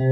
ಓಂ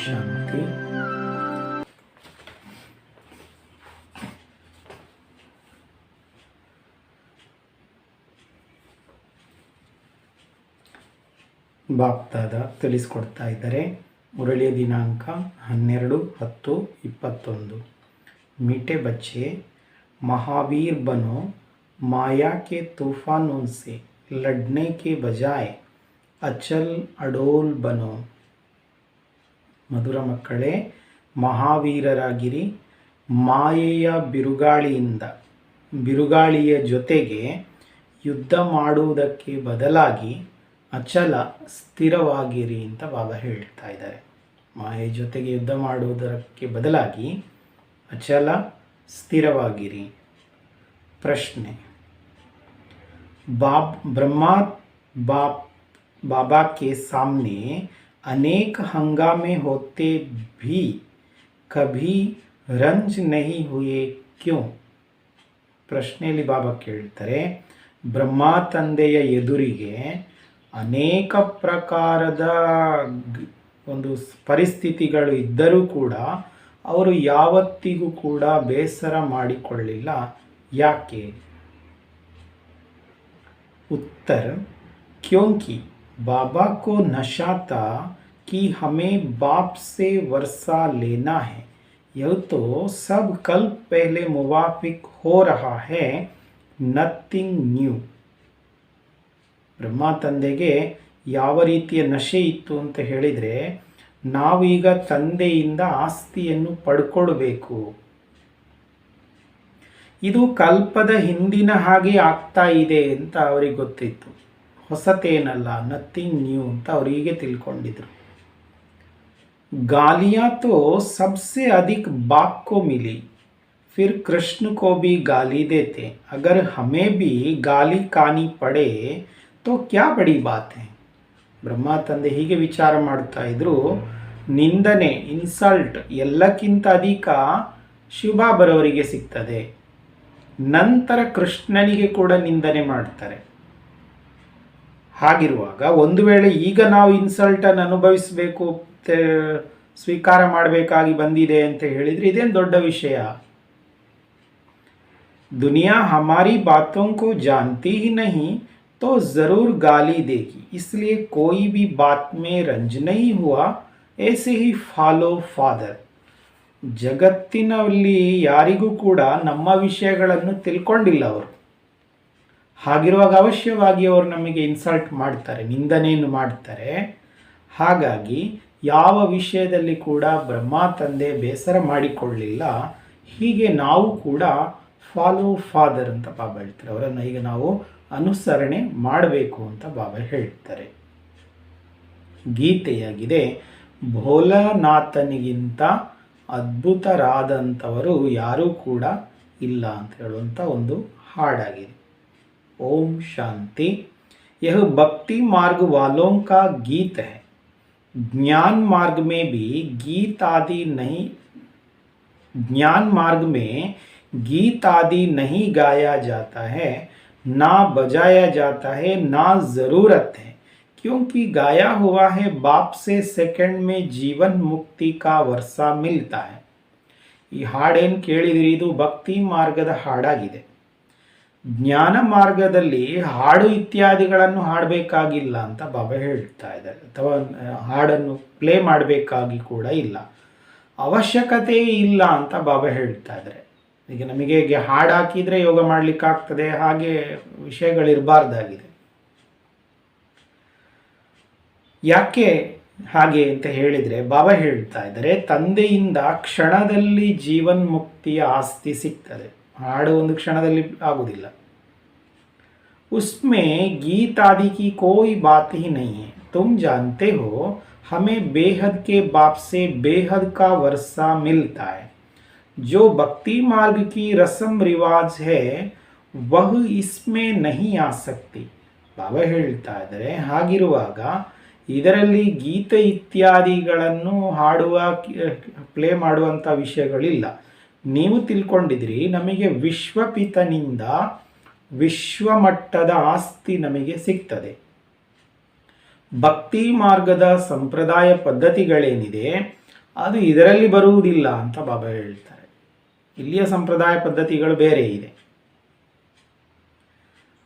ಶಾಂತಿ. ಬಾಪ್ದಾದ ತಿಳಿಸ್ಕೊಡ್ತಾ ಇದ್ದಾರೆ. ಮುರಳಿಯ ದಿನಾಂಕ 12/10/21. मीठे बच्चे, महावीर बनो, माया के तूफानों से लड़ने के बजाय अचल अडोल बनो. ಮಧುರ ಮಕ್ಕಳೇ, ಮಹಾವೀರರಾಗಿರಿ. ಮಾಯೆಯ ಬಿರುಗಾಳಿಯ ಜೊತೆಗೆ ಯುದ್ಧ ಮಾಡುವುದಕ್ಕೆ ಬದಲಾಗಿ ಅಚಲ ಸ್ಥಿರವಾಗಿರಿ ಅಂತ ಬಾಬಾ ಹೇಳ್ತಾ ಇದ್ದಾರೆ. ಮಾಯೆಯ ಜೊತೆಗೆ ಯುದ್ಧ ಮಾಡುವುದಕ್ಕೆ ಬದಲಾಗಿ ಅಚಲ ಸ್ಥಿರವಾಗಿರಿ. ಪ್ರಶ್ನೆ: बाबा के सामने अनेक हंगामे होते भी कभी रंज नहीं हुए क्यों? ಪ್ರಶ್ನೆಯಲ್ಲಿ ಬಾಬಾ ಕೇಳ್ತಾರೆ, ಬ್ರಹ್ಮ ತಂದೆಯ ಎದುರಿಗೆ ಅನೇಕ ಪ್ರಕಾರದ ಒಂದು ಪರಿಸ್ಥಿತಿಗಳು ಇದ್ದರೂ ಕೂಡ ಅವರು ಯಾವತ್ತಿಗೂ ಕೂಡ ಬೇಸರ ಮಾಡಿಕೊಳ್ಳಿಲ್ಲ, ಯಾಕೆ? उत्तर: क्योंकि बाबा को नशा था कि हमें बाप से वर्षा लेना है. यह तो सब कल पहले मुवाफिक हो रहा है, नथिंग न्यू. ಬ್ರಹ್ಮ ತಂದೆಗೆ ಯಾವ ರೀತಿಯ ನಶೆ ಇತ್ತು ಅಂತ ಹೇಳಿದರೆ, ನಾವೀಗ ತಂದೆಯಿಂದ ಆಸ್ತಿಯನ್ನು ಪಡ್ಕೊಳ್ಬೇಕು. ಇದು ಕಲ್ಪದ ಹಿಂದಿನ ಹಾಗೆ ಆಗ್ತಾ ಇದೆ ಅಂತ ಅವರಿಗೆ ಗೊತ್ತಿತ್ತು. ಹೊಸತೇನಲ್ಲ, ನಥಿಂಗ್ ನ್ಯೂ ಅಂತ ಅವರು ಹೀಗೆ ತಿಳ್ಕೊಂಡಿದ್ರು. गालियाँ तो सबसे अधिक बाप को मिली, फिर कृष्ण को भी गाली देते. अगर हमें भी गाली खानी पड़े तो क्या बड़ी बात है. ಬ್ರಹ್ಮ ತಂದೆ ಹೀಗೆ ವಿಚಾರ ಮಾಡ್ತಾ ಇದ್ರು. ನಿಂದನೆ, ಇನ್ಸಲ್ಟ್ ಎಲ್ಲಕ್ಕಿಂತ ಅಧಿಕ ಶಿವಬಾಬರವರಿಗೆ ಸಿಗ್ತದೆ. ನಂತರ ಕೃಷ್ಣನಿಗೆ ಕೂಡ ನಿಂದನೆ ಮಾಡ್ತಾರೆ. ಹಾಗಿರುವಾಗ ಒಂದು ವೇಳೆ ಈಗ ನಾವು ಇನ್ಸಲ್ಟನ್ನು ಅನುಭವಿಸಬೇಕು, ಸ್ವೀಕಾರ ಮಾಡಬೇಕಾಗಿ ಬಂದಿದೆ ಅಂತ ಹೇಳಿದರೆ ಇದೇನು ದೊಡ್ಡ ವಿಷಯ. दुनिया हमारी बातों को जानती ही नहीं तो ज़रूर गाली देगी. इसलिए कोई भी बात में रंज नहीं हुआ, ऐसे ही फॉलो फादर. ಜಗತ್ತಿನಲ್ಲಿ ಯಾರಿಗೂ ಕೂಡ ನಮ್ಮ ವಿಷಯಗಳನ್ನು ತಿಳ್ಕೊಂಡಿಲ್ಲ ಅವರು. ಹಾಗಿರುವಾಗ ಅವಶ್ಯವಾಗಿ ಅವರು ನಮಗೆ ಇನ್ಸಲ್ಟ್ ಮಾಡ್ತಾರೆ, ನಿಂದನೆಯನ್ನು ಮಾಡ್ತಾರೆ. ಹಾಗಾಗಿ ಯಾವ ವಿಷಯದಲ್ಲಿ ಕೂಡ ಬ್ರಹ್ಮ ತಂದೆ ಬೇಸರ ಮಾಡಿಕೊಳ್ಳಿಲ್ಲ. ಹೀಗೆ ನಾವು ಕೂಡ ಫಾಲೋ ಫಾದರ್ ಅಂತ ಬಾಬಾ ಹೇಳ್ತಾರೆ. ಅವರನ್ನು ಈಗ ನಾವು ಅನುಸರಣೆ ಮಾಡಬೇಕು ಅಂತ ಬಾಬಾ ಹೇಳ್ತಾರೆ. ಗೀತೆಯಾಗಿದೆ, ಭೋಲಾನಾಥನಿಗಿಂತ ಅದ್ಭುತರಾದಂಥವರು ಯಾರೂ ಕೂಡ ಇಲ್ಲ ಅಂತ ಹೇಳುವಂಥ ಒಂದು ಹಾಡಾಗಿದೆ. ओम शांति। यह भक्ति मार्ग वालों का गीत है। ज्ञान मार्ग में भी गीत आदि नहीं ज्ञान मार्ग में गीत आदि नहीं गाया जाता है, ना बजाया जाता है, ना जरूरत है, क्योंकि गाया हुआ है बाप से सेकंड में जीवन मुक्ति का वर्षा मिलता है। ಈ ಹಾಡೇನು ಕೇಳಿದಿರಿ, ಇದು ಭಕ್ತಿ ಮಾರ್ಗದ ಹಾಡಾಗಿದೆ. ಜ್ಞಾನ ಮಾರ್ಗದಲ್ಲಿ ಹಾಡು ಇತ್ಯಾದಿಗಳನ್ನು ಹಾಡಬೇಕಾಗಿಲ್ಲ ಅಂತ ಬಾಬಾ ಹೇಳ್ತಾ ಇದ್ದಾರೆ, ಅಥವಾ ಹಾಡನ್ನು ಪ್ಲೇ ಮಾಡಬೇಕಾಗಿ ಕೂಡ ಇಲ್ಲ, ಅವಶ್ಯಕತೆ ಇಲ್ಲ ಅಂತ ಬಾಬಾ ಹೇಳ್ತಾ ಇದ್ದಾರೆ. ಈಗ ನಮಗೆ ಹಾಡು ಹಾಕಿದರೆ ಯೋಗ ಮಾಡಲಿಕ್ಕಾಗ್ತದೆ, ಹಾಗೆ ವಿಷಯಗಳಿರಬಾರ್ದಾಗಿದೆ. ಯಾಕೆ ಹಾಗೆ ಅಂತ ಹೇಳಿದರೆ ಬಾಬಾ ಹೇಳ್ತಾ ಇದ್ದಾರೆ, ತಂದೆಯಿಂದ ಕ್ಷಣದಲ್ಲಿ ಜೀವನ್ ಮುಕ್ತಿಯ ಆಸ್ತಿ ಸಿಗ್ತದೆ. ಹಾಡು ಒಂದು ಕ್ಷಣದಲ್ಲಿ ಆಗುವುದಿಲ್ಲ. उसमें गीत आदि की कोई बात ही नहीं है. तुम जानते हो हमें बेहद के बाप से बेहद का वर्षा मिलता है. जो भक्ति मार्ग की रस्म रिवाज है वह इसमें नहीं आ सकती. ಬಾಬಾ ಹೇಳ್ತಾ ಇದ್ದಾರೆ, ಹಾಗಿರುವಾಗ ಇದರಲ್ಲಿ ಗೀತೆ ಇತ್ಯಾದಿಗಳನ್ನು ಹಾಡುವ ಪ್ಲೇ ಮಾಡುವಂಥ ವಿಷಯಗಳಿಲ್ಲ. ನೀವು ತಿಳ್ಕೊಂಡಿದ್ರಿ, ನಮಗೆ ವಿಶ್ವಪಿತನಿಂದ ವಿಶ್ವಮಟ್ಟದ ಆಸ್ತಿ ನಮಗೆ ಸಿಗ್ತದೆ. ಭಕ್ತಿ ಮಾರ್ಗದ ಸಂಪ್ರದಾಯ ಪದ್ಧತಿಗಳೇನಿದೆ ಅದು ಇದರಲ್ಲಿ ಬರುವುದಿಲ್ಲ ಅಂತ ಬಾಬಾ ಹೇಳ್ತಾರೆ. ಇಲ್ಲಿಯ ಸಂಪ್ರದಾಯ ಪದ್ಧತಿಗಳು ಬೇರೆ ಇದೆ.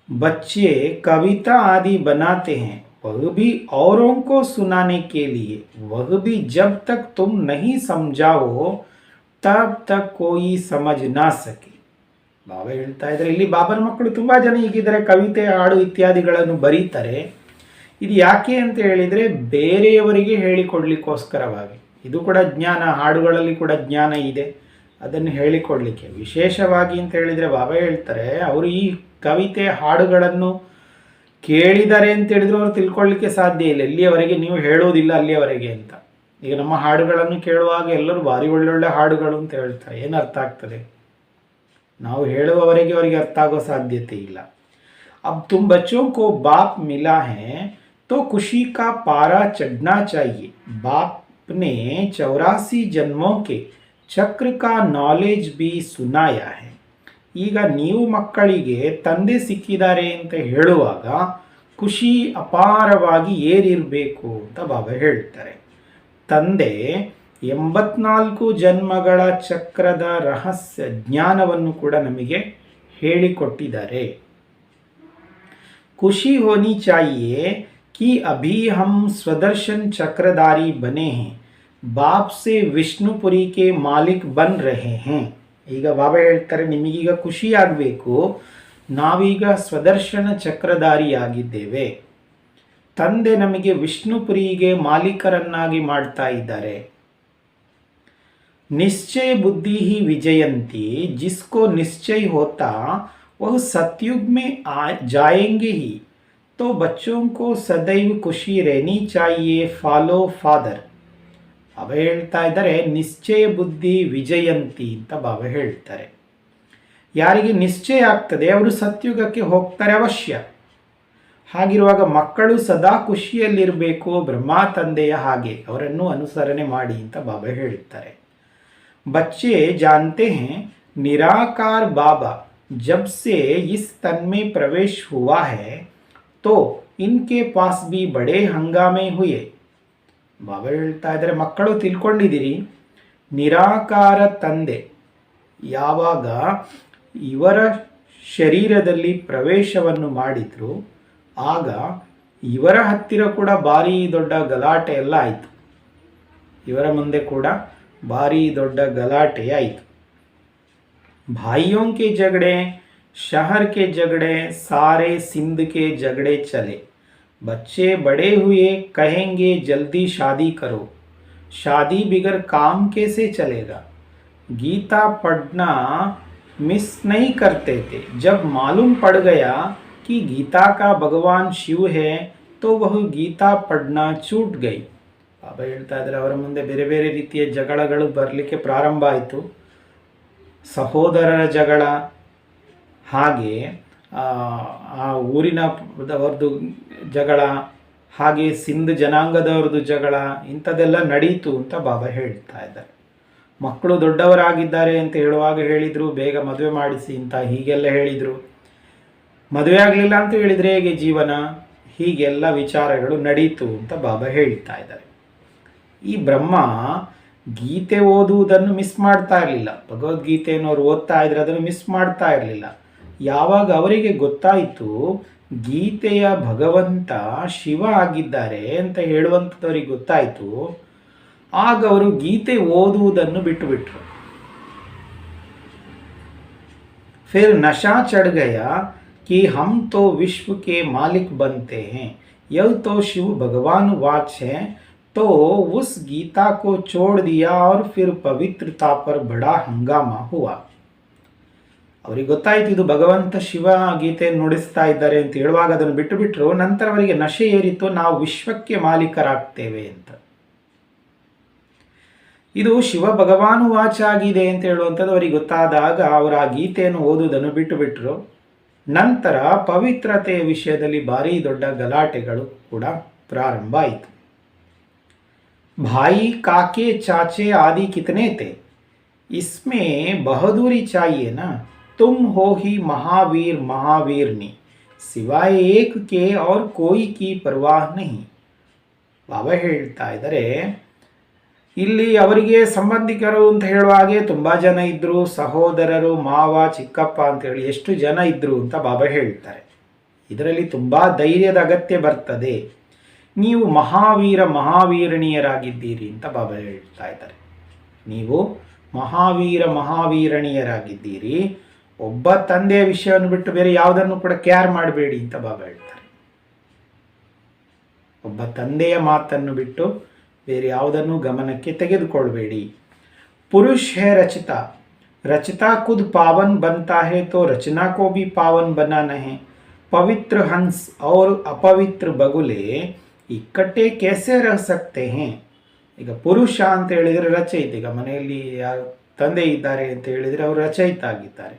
बच्चे कविता आदि बनाते हैं, वह भी औरों को सुनाने के लिए, वह भी जब तक तुम नहीं समझाओ तब तक कोई समझ ना सके. ಬಾಬಾ ಹೇಳ್ತಾ ಇದ್ದಾರೆ, ಇಲ್ಲಿ ಬಾಬನ ಮಕ್ಕಳು ತುಂಬ ಜನ ಹೀಗಿದ್ದಾರೆ, ಕವಿತೆ ಹಾಡು ಇತ್ಯಾದಿಗಳನ್ನು ಬರೀತಾರೆ. ಇದು ಯಾಕೆ ಅಂತ ಹೇಳಿದರೆ ಬೇರೆಯವರಿಗೆ ಹೇಳಿಕೊಡ್ಲಿಕ್ಕೋಸ್ಕರವಾಗಿ. ಇದು ಕೂಡ ಜ್ಞಾನ, ಹಾಡುಗಳಲ್ಲಿ ಕೂಡ ಜ್ಞಾನ ಇದೆ, ಅದನ್ನು ಹೇಳಿಕೊಡ್ಲಿಕ್ಕೆ ವಿಶೇಷವಾಗಿ ಅಂತ ಹೇಳಿದರೆ ಬಾಬಾ ಹೇಳ್ತಾರೆ, ಅವರು ಈ ಕವಿತೆ ಹಾಡುಗಳನ್ನು ಕೇಳಿದ್ದಾರೆ ಅಂತ ಹೇಳಿದ್ರು ಅವ್ರು ತಿಳ್ಕೊಳ್ಳಿಕ್ಕೆ ಸಾಧ್ಯ ಇಲ್ಲ. ಇಲ್ಲಿಯವರೆಗೆ ನೀವು ಹೇಳೋದಿಲ್ಲ ಅಲ್ಲಿಯವರೆಗೆ ಅಂತ. ಈಗ ನಮ್ಮ ಹಾಡುಗಳನ್ನು ಕೇಳುವಾಗ ಎಲ್ಲರೂ ಭಾರಿ ಒಳ್ಳೊಳ್ಳೆ ಹಾಡುಗಳು ಅಂತ ಹೇಳ್ತಾರೆ, ಏನು ಅರ್ಥ ಆಗ್ತದೆ? ನಾವು ಹೇಳುವವರೆಗೆ ಅವರಿಗೆ ಅರ್ಥ ಆಗೋ ಸಾಧ್ಯತೆ ಇಲ್ಲ. अब तुम बच्चों को बाप मिला है तो खुशी का पारा चढ़ना चाहिए. बाप ने 84 जन्मों के चक्र का नॉलेज भी सुनाया है. ಈಗ ನೀವು ಮಕ್ಕಳಿಗೆ ತಂದೆ ಸಿಕ್ಕಿದ್ದಾರೆ ಅಂತ ಹೇಳುವಾಗ ಖುಷಿ ಅಪಾರವಾಗಿ ಏರಿರಬೇಕು ಅಂತ ಬಾಬಾ ಹೇಳ್ತಾರೆ. ತಂದೆ 84 ಜನ್ಮಗಳ ಚಕ್ರದ ರಹಸ್ಯ ಜ್ಞಾನವನ್ನು ಕೂಡ ನಮಗೆ ಹೇಳಿಕೊಟ್ಟಿದ್ದಾರೆ. ಖುಷಿ ಹೋನಿ ಚಾಹಿಯೆ कि अभी हम स्वदर्शन चक्रधारी बने हैं, बाप से विष्णुपुरी के मालिक बन रहे हैं. ಈಗ ಬಾಬಾ ಹೇಳ್ತಾರೆ, ನಿಮಗೀಗ ಖುಷಿ ಆಗಬೇಕು, ನಾವೀಗ ಸ್ವದರ್ಶನ ಚಕ್ರಧಾರಿಯಾಗಿದ್ದೇವೆ. ತಂದೆ ನಮಗೆ ವಿಷ್ಣುಪುರಿಗೆ ಮಾಲೀಕರನ್ನಾಗಿ ಮಾಡ್ತಾ ಇದ್ದಾರೆ. निश्चय बुद्धि ही विजयंती, जिसको निश्चय होता वह सतयुग में जाएंगे ही. तो बच्चों को सदैव खुशी रहनी चाहिए. Follow father. ಬಾಬಾ ಹೇಳ್ತಾ ಇದ್ದಾರೆ, ನಿಶ್ಚಯ ಬುದ್ಧಿ ವಿಜಯಂತಿ ಅಂತ ಬಾಬಾ ಹೇಳ್ತಾರೆ. ಯಾರಿಗೆ ನಿಶ್ಚಯ ಆಗ್ತದೆ ಅವರು ಸತ್ಯುಗಕ್ಕೆ ಹೋಗ್ತಾರೆ ಅವಶ್ಯ. ಹಾಗಿರುವಾಗ ಮಕ್ಕಳು ಸದಾ ಖುಷಿಯಲ್ಲಿರಬೇಕು, ಬ್ರಹ್ಮ ತಂದೆಯ ಹಾಗೆ ಅವರನ್ನು ಅನುಸರಣೆ ಮಾಡಿ ಅಂತ ಬಾಬಾ ಹೇಳ್ತಾರೆ. बच्चे जानते हैं निराकार बाबा जब से इस तन में प्रवेश हुआ है तो इनके पास भी बड़े हंगामे हुए. ಬಾಬಾ ಹೇಳ್ತಾ ಇದ್ದಾರೆ, ಮಕ್ಕಳು ತಿಳ್ಕೊಂಡಿದ್ದೀರಿ, ನಿರಾಕಾರ ತಂದೆ ಯಾವಾಗ ಇವರ ಶರೀರದಲ್ಲಿ ಪ್ರವೇಶವನ್ನು ಮಾಡಿದ್ರು ಆಗ ಇವರ ಹತ್ತಿರ ಕೂಡ ಭಾರಿ ದೊಡ್ಡ ಗಲಾಟೆ ಎಲ್ಲ ಆಯಿತು. ಇವರ ಮುಂದೆ ಕೂಡ ಭಾರಿ ದೊಡ್ಡ ಗಲಾಟೆ ಆಯಿತು. भाइयों के झगड़े, शहर के झगड़े, सारे सिंध के झगड़े चले. बच्चे बड़े हुए कहेंगे जल्दी शादी करो. शादी बिगर काम कैसे चलेगा. गीता पढ़ना मिस नहीं करते थे. जब मालूम पड़ गया कि गीता का भगवान शिव है तो वह गीता पढ़ना छूट गई. ಬಾಬಾ ಹೇಳ್ತಾ ಇದ್ದಾರೆ, ಅವರ ಮುಂದೆ ಬೇರೆ ಬೇರೆ ರೀತಿಯ ಜಗಳಗಳು ಬರಲಿಕ್ಕೆ ಪ್ರಾರಂಭ ಆಯಿತು. ಸಹೋದರರ ಜಗಳ, ಹಾಗೆ ಆ ಆ ಊರಿನದವ್ರದ್ದು ಜಗಳ, ಹಾಗೆ ಸಿಂಧ್ ಜನಾಂಗದವ್ರದ್ದು ಜಗಳ, ಇಂಥದ್ದೆಲ್ಲ ನಡೀತು ಅಂತ ಬಾಬಾ ಹೇಳ್ತಾ ಇದ್ದಾರೆ. ಮಕ್ಕಳು ದೊಡ್ಡವರಾಗಿದ್ದಾರೆ ಅಂತ ಹೇಳುವಾಗ ಹೇಳಿದರು ಬೇಗ ಮದುವೆ ಮಾಡಿಸಿ ಅಂತ, ಹೀಗೆಲ್ಲ ಹೇಳಿದರು. ಮದುವೆ ಆಗಲಿಲ್ಲ ಅಂತ ಹೇಳಿದರೆ ಹೇಗೆ ಜೀವನ, ಹೀಗೆಲ್ಲ ವಿಚಾರಗಳು ನಡೀತು ಅಂತ ಬಾಬಾ ಹೇಳ್ತಾ ಇದ್ದಾರೆ. ಈ ಬ್ರಹ್ಮ ಗೀತೆ ಓದುವುದನ್ನು ಮಿಸ್ ಮಾಡ್ತಾ ಇರಲಿಲ್ಲ. ಭಗವದ್ಗೀತೆಯನ್ನು ಅವ್ರು ಓದ್ತಾ ಇದ್ರೆ ಅದನ್ನು ಮಿಸ್ ಮಾಡ್ತಾ ಇರಲಿಲ್ಲ. ಯಾವಾಗ ಅವರಿಗೆ ಗೊತ್ತಾಯಿತು ಗೀತೆಯ ಭಗವಂತ ಶಿವ ಆಗಿದ್ದಾರೆ ಅಂತ ಹೇಳುವಂಥದ್ದವರಿಗೆ ಗೊತ್ತಾಯಿತು, ಆಗ ಅವರು ಗೀತೆ ಓದುವುದನ್ನು ಬಿಟ್ಟುಬಿಟ್ರು. ಫಿರ್ ನಶಾ ಚढ़ गया कि हम तो विश्व के मालिक बनते हैं, यह तो शिव भगवान वाच है, तो उस गीता को छोड़ दिया और फिर पवित्रता पर बड़ा हंगामा हुआ. ಅವರಿಗೆ ಗೊತ್ತಾಯಿತು ಇದು ಭಗವಂತ ಶಿವ ಗೀತೆಯನ್ನು ನುಡಿಸ್ತಾ ಇದ್ದಾರೆ ಅಂತ ಹೇಳುವಾಗ ಅದನ್ನು ಬಿಟ್ಟು ಬಿಟ್ಟರು. ನಂತರ ಅವರಿಗೆ ನಶೆ ಏರಿತು, ನಾವು ವಿಶ್ವಕ್ಕೆ ಮಾಲೀಕರಾಗ್ತೇವೆ ಅಂತ. ಇದು ಶಿವ ಭಗವಾನು ವಾಚ ಆಗಿದೆ ಅಂತ ಹೇಳುವಂಥದ್ದು ಅವರಿಗೆ ಗೊತ್ತಾದಾಗ ಅವರು ಆ ಗೀತೆಯನ್ನು ಓದುವುದನ್ನು ಬಿಟ್ಟು ಬಿಟ್ಟರು. ನಂತರ ಪವಿತ್ರತೆಯ ವಿಷಯದಲ್ಲಿ ಭಾರಿ ದೊಡ್ಡ ಗಲಾಟೆಗಳು ಕೂಡ ಪ್ರಾರಂಭ ಆಯಿತು. भाई काके चाचे आदि कितने थे, इसमें बहादुरी चाहिए ना, तुम हो ही महावीर महावीरनी, सिवाय एक के और कोई की परवाह नहीं. ಬಾಬಾ ಹೇಳ್ತಾ ಇದ್ದಾರೆ, ಇಲ್ಲಿ ಅವರಿಗೆ ಸಂಬಂಧಿಕರು ಅಂತ ಹೇಳುವ ಹಾಗೆ ತುಂಬ ಜನ ಇದ್ದರು, ಸಹೋದರರು, ಮಾವ, ಚಿಕ್ಕಪ್ಪ ಅಂತೇಳಿ ಎಷ್ಟು ಜನ ಇದ್ದರು ಅಂತ ಬಾಬಾ ಹೇಳ್ತಾರೆ. ಇದರಲ್ಲಿ ತುಂಬ ಧೈರ್ಯದ ಅಗತ್ಯ ಬರ್ತದೆ. ನೀವು ಮಹಾವೀರ ಮಹಾವೀರಣಿಯರಾಗಿದ್ದೀರಿ ಅಂತ ಬಾಬಾ ಹೇಳ್ತಾ ಇದ್ದಾರೆ. ನೀವು ಮಹಾವೀರ ಮಹಾವೀರಣಿಯರಾಗಿದ್ದೀರಿ. ಒಬ್ಬ ತಂದೆಯ ವಿಷಯವನ್ನು ಬಿಟ್ಟು ಬೇರೆ ಯಾವುದನ್ನು ಕೂಡ ಕೇರ್ ಮಾಡಬೇಡಿ ಅಂತ ಬಾಬಾ ಹೇಳ್ತಾರೆ. ಒಬ್ಬ ತಂದೆಯ ಮಾತನ್ನು ಬಿಟ್ಟು ಬೇರೆ ಯಾವುದನ್ನು ಗಮನಕ್ಕೆ ತೆಗೆದುಕೊಳ್ಬೇಡಿ. पुरुष है रचता, रचता खुद पावन बनता है तो रचना को भी पावन बनाना है. पवित्र हंस और अपवित्र बगुले इकट्ठे कैसे रह सकते हैं. ಈಗ ಪುರುಷ ಅಂತ ಹೇಳಿದರೆ ರಚಯಿತ. ಈಗ ಮನೆಯಲ್ಲಿ ಯಾರು ತಂದೆ ಇದ್ದಾರೆ ಅಂತ ಹೇಳಿದರೆ ಅವರು ರಚಯಿತ ಆಗಿದ್ದಾರೆ.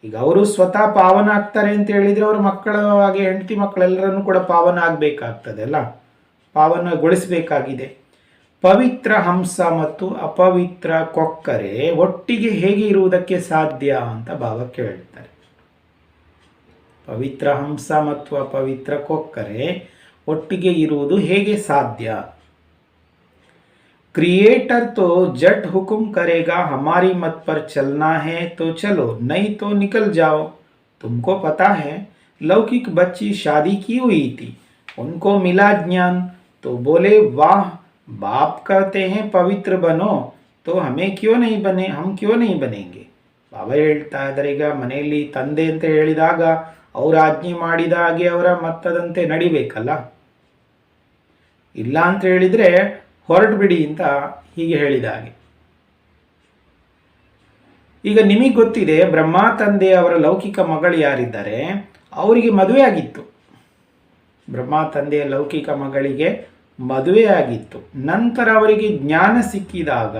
ಈಗ ಅವರು ಸ್ವತಃ ಪಾವನ ಆಗ್ತಾರೆ ಅಂತ ಹೇಳಿದರೆ ಅವರು ಮಕ್ಕಳ ಹಾಗೆ ಹೆಂಡತಿ ಮಕ್ಕಳೆಲ್ಲರನ್ನು ಕೂಡ ಪಾವನ ಆಗಬೇಕಾಗ್ತದೆ ಅಲ್ಲ, ಪಾವನಗೊಳಿಸಬೇಕಾಗಿದೆ. ಪವಿತ್ರ ಹಂಸ ಮತ್ತು ಅಪವಿತ್ರ ಕೊಕ್ಕರೆ ಒಟ್ಟಿಗೆ ಹೇಗೆ ಇರುವುದಕ್ಕೆ ಸಾಧ್ಯ ಅಂತ ಬಾಬಾ ಕೇಳ್ತಾರೆ. ಪವಿತ್ರ ಹಂಸ ಮತ್ತು ಅಪವಿತ್ರ ಕೊಕ್ಕರೆ ಒಟ್ಟಿಗೆ ಇರುವುದು ಹೇಗೆ ಸಾಧ್ಯ. क्रिएटर तो जट हुक्म करेगा हमारी मत पर चलना है तो चलो, नहीं तो निकल जाओ. तुमको पता है लौकिक बच्ची शादी की हुई थी, उनको मिला ज्ञान तो बोले वाह, बाप कहते हैं पवित्र बनो तो हमें क्यों नहीं बने, हम क्यों नहीं बनेंगे. ಬಾಬಾ ಹೇಳ್ತಾ ಇದ್ದಾರೆ, ಈಗ ಮನೆಯಲ್ಲಿ ತಂದೆ ಅಂತ ಹೇಳಿದಾಗ ಅವರು ಆಜ್ಞೆ ಮಾಡಿದ ಹಾಗೆ ಅವರ ಮತ್ತದಂತೆ ನಡಿಬೇಕಲ್ಲ. ಇಲ್ಲ ಅಂತ ಹೇಳಿದರೆ ಹೊರಟು ಬಿಡಿ ಅಂತ ಹೀಗೆ ಹೇಳಿದ ಹಾಗೆ. ಈಗ ನಿಮಗೆ ಗೊತ್ತಿದೆ ಬ್ರಹ್ಮ ತಂದೆ ಅವರ ಲೌಕಿಕ ಮಗಳು ಯಾರಿದ್ದಾರೆ ಅವರಿಗೆ ಮದುವೆ ಆಗಿತ್ತು. ಬ್ರಹ್ಮ ತಂದೆಯ ಲೌಕಿಕ ಮಗಳಿಗೆ ಮದುವೆ ಆಗಿತ್ತು. ನಂತರ ಅವರಿಗೆ ಜ್ಞಾನ ಸಿಕ್ಕಿದಾಗ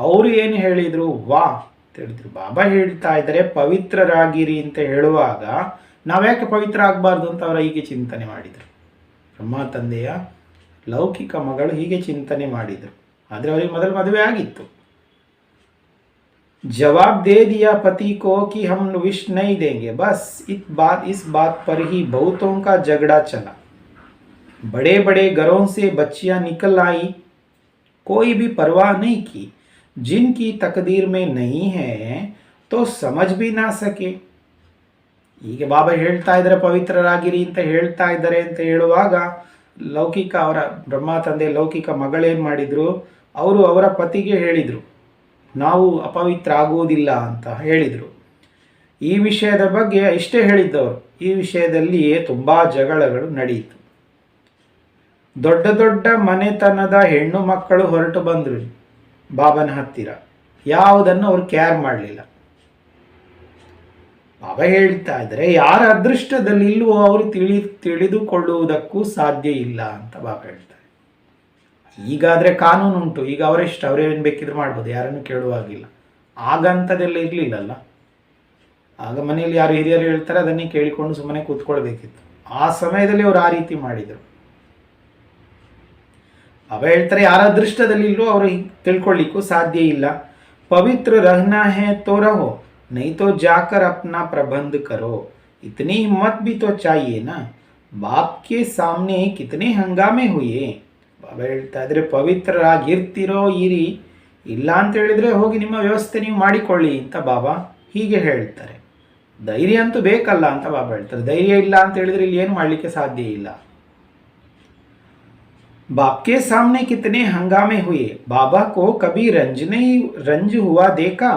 ಅವರು ಏನು ಹೇಳಿದರು, ವಾ ಅಂತ ಹೇಳಿದ್ರು. ಬಾಬಾ ಹೇಳ್ತಾ ಇದ್ದಾರೆ ಪವಿತ್ರರಾಗಿರಿ ಅಂತ ಹೇಳುವಾಗ ನಾವ್ಯಾಕೆ ಪವಿತ್ರ ಆಗಬಾರ್ದು ಅಂತ ಅವರ ಹೀಗೆ ಚಿಂತನೆ ಮಾಡಿದರು. ಬ್ರಹ್ಮ ತಂದೆಯ ಲೌಕಿಕ ಮಗಳು ಹೀಗೆ ಚಿಂತನೆ ಮಾಡಿದರು. ಆದರೆ ಅವರಿಗೆ ಮೊದಲು ಮದುವೆ ಆಗಿತ್ತು. जवाब दे दिया पति को कि हम विष नहीं देंगे, बस इस बात पर ही बहुतों का झगड़ा चला. बड़े बड़े घरों से बच्चियां निकल आई, कोई भी परवाह नहीं की. जिनकी तकदीर में नहीं है तो समझ भी ना सके. ಹೀಗೆ ಬಾಬಾ ಹೇಳ್ತಾ ಇದ್ದಾರೆ ಪವಿತ್ರರಾಗಿರಿ ಅಂತ ಹೇಳ್ತಾ ಇದ್ದಾರೆ ಅಂತ ಹೇಳುವಾಗ ಲೌಕಿಕ ಅವರ ಬ್ರಹ್ಮ ತಂದೆ ಲೌಕಿಕ ಮಗಳೇನು ಮಾಡಿದರು, ಅವರು ಅವರ ಪತಿಗೆ ಹೇಳಿದರು ನಾವು ಅಪವಿತ್ರ ಆಗುವುದಿಲ್ಲ ಅಂತ ಹೇಳಿದರು. ಈ ವಿಷಯದ ಬಗ್ಗೆ ಇಷ್ಟೇ ಹೇಳಿದ್ದವರು. ಈ ವಿಷಯದಲ್ಲಿಯೇ ತುಂಬ ಜಗಳಗಳು ನಡೆಯಿತು. ದೊಡ್ಡ ದೊಡ್ಡ ಮನೆತನದ ಹೆಣ್ಣು ಮಕ್ಕಳು ಹೊರಟು ಬಂದರು ಬಾಬನ ಹತ್ತಿರ. ಯಾವುದನ್ನು ಅವರು ಕೇರ್ ಮಾಡಲಿಲ್ಲ. ಬಾಬಾ ಹೇಳ್ತಾ ಇದ್ದಾರೆ ಯಾರ ಅದೃಷ್ಟದಲ್ಲಿ ಇಲ್ಲವೋ ಅವರು ತಿಳಿದುಕೊಳ್ಳುವುದಕ್ಕೂ ಸಾಧ್ಯ ಇಲ್ಲ ಅಂತ ಬಾಬಾ ಹೇಳ್ತಾರೆ. ಈಗಾದರೆ ಕಾನೂನು ಉಂಟು, ಈಗ ಅವರೆಷ್ಟು ಅವರೇನು ಬೇಕಿದ್ರು ಮಾಡ್ಬೋದು, ಯಾರನ್ನು ಕೇಳುವಾಗಿಲ್ಲ. ಆಗಂಥದ್ದೆಲ್ಲ ಇರಲಿಲ್ಲಲ್ಲ. ಆಗ ಮನೆಯಲ್ಲಿ ಯಾರು ಹಿರಿಯರು ಹೇಳ್ತಾರೆ ಅದನ್ನೇ ಕೇಳಿಕೊಂಡು ಸುಮ್ಮನೆ ಕೂತ್ಕೊಳ್ಬೇಕಿತ್ತು. ಆ ಸಮಯದಲ್ಲಿ ಅವರು ಆ ರೀತಿ ಮಾಡಿದರು. ಅವ ಹೇಳ್ತಾರೆ ಯಾರ ಅದೃಷ್ಟದಲ್ಲಿ ಇಲ್ಲೋ ಅವರು ತಿಳ್ಕೊಳ್ಳಿಕ್ಕೂ ಸಾಧ್ಯ ಇಲ್ಲ. पवित्र रहना है तो रहो, नहीं तो जाकर अपना प्रबंध करो. इतनी हिम्मत भी तो चाहिए ना. बाप के सामने कितने हंगामे हुए. ಬಾಬಾ ಹೇಳ್ತಾ ಇದ್ರೆ ಪವಿತ್ರರಾಗಿರ್ತಿರೋ ಇರಿ, ಇಲ್ಲ ಅಂತ ಹೇಳಿದ್ರೆ ಹೋಗಿ ನಿಮ್ಮ ವ್ಯವಸ್ಥೆ ನೀವು ಮಾಡಿಕೊಳ್ಳಿ ಅಂತ ಬಾಬಾ ಹೀಗೆ ಹೇಳ್ತಾರೆ. ಧೈರ್ಯ ಅಂತೂ ಬೇಕಲ್ಲ ಅಂತ ಬಾಬಾ ಹೇಳ್ತಾರೆ. ಧೈರ್ಯ ಇಲ್ಲ ಅಂತ ಹೇಳಿದ್ರೆ ಇಲ್ಲಿ ಏನು ಮಾಡಲಿಕ್ಕೆ ಸಾಧ್ಯ ಇಲ್ಲ. बाप के सामने कितने हंगामे हुए. बाबा को कभी रंज हुआ देखा.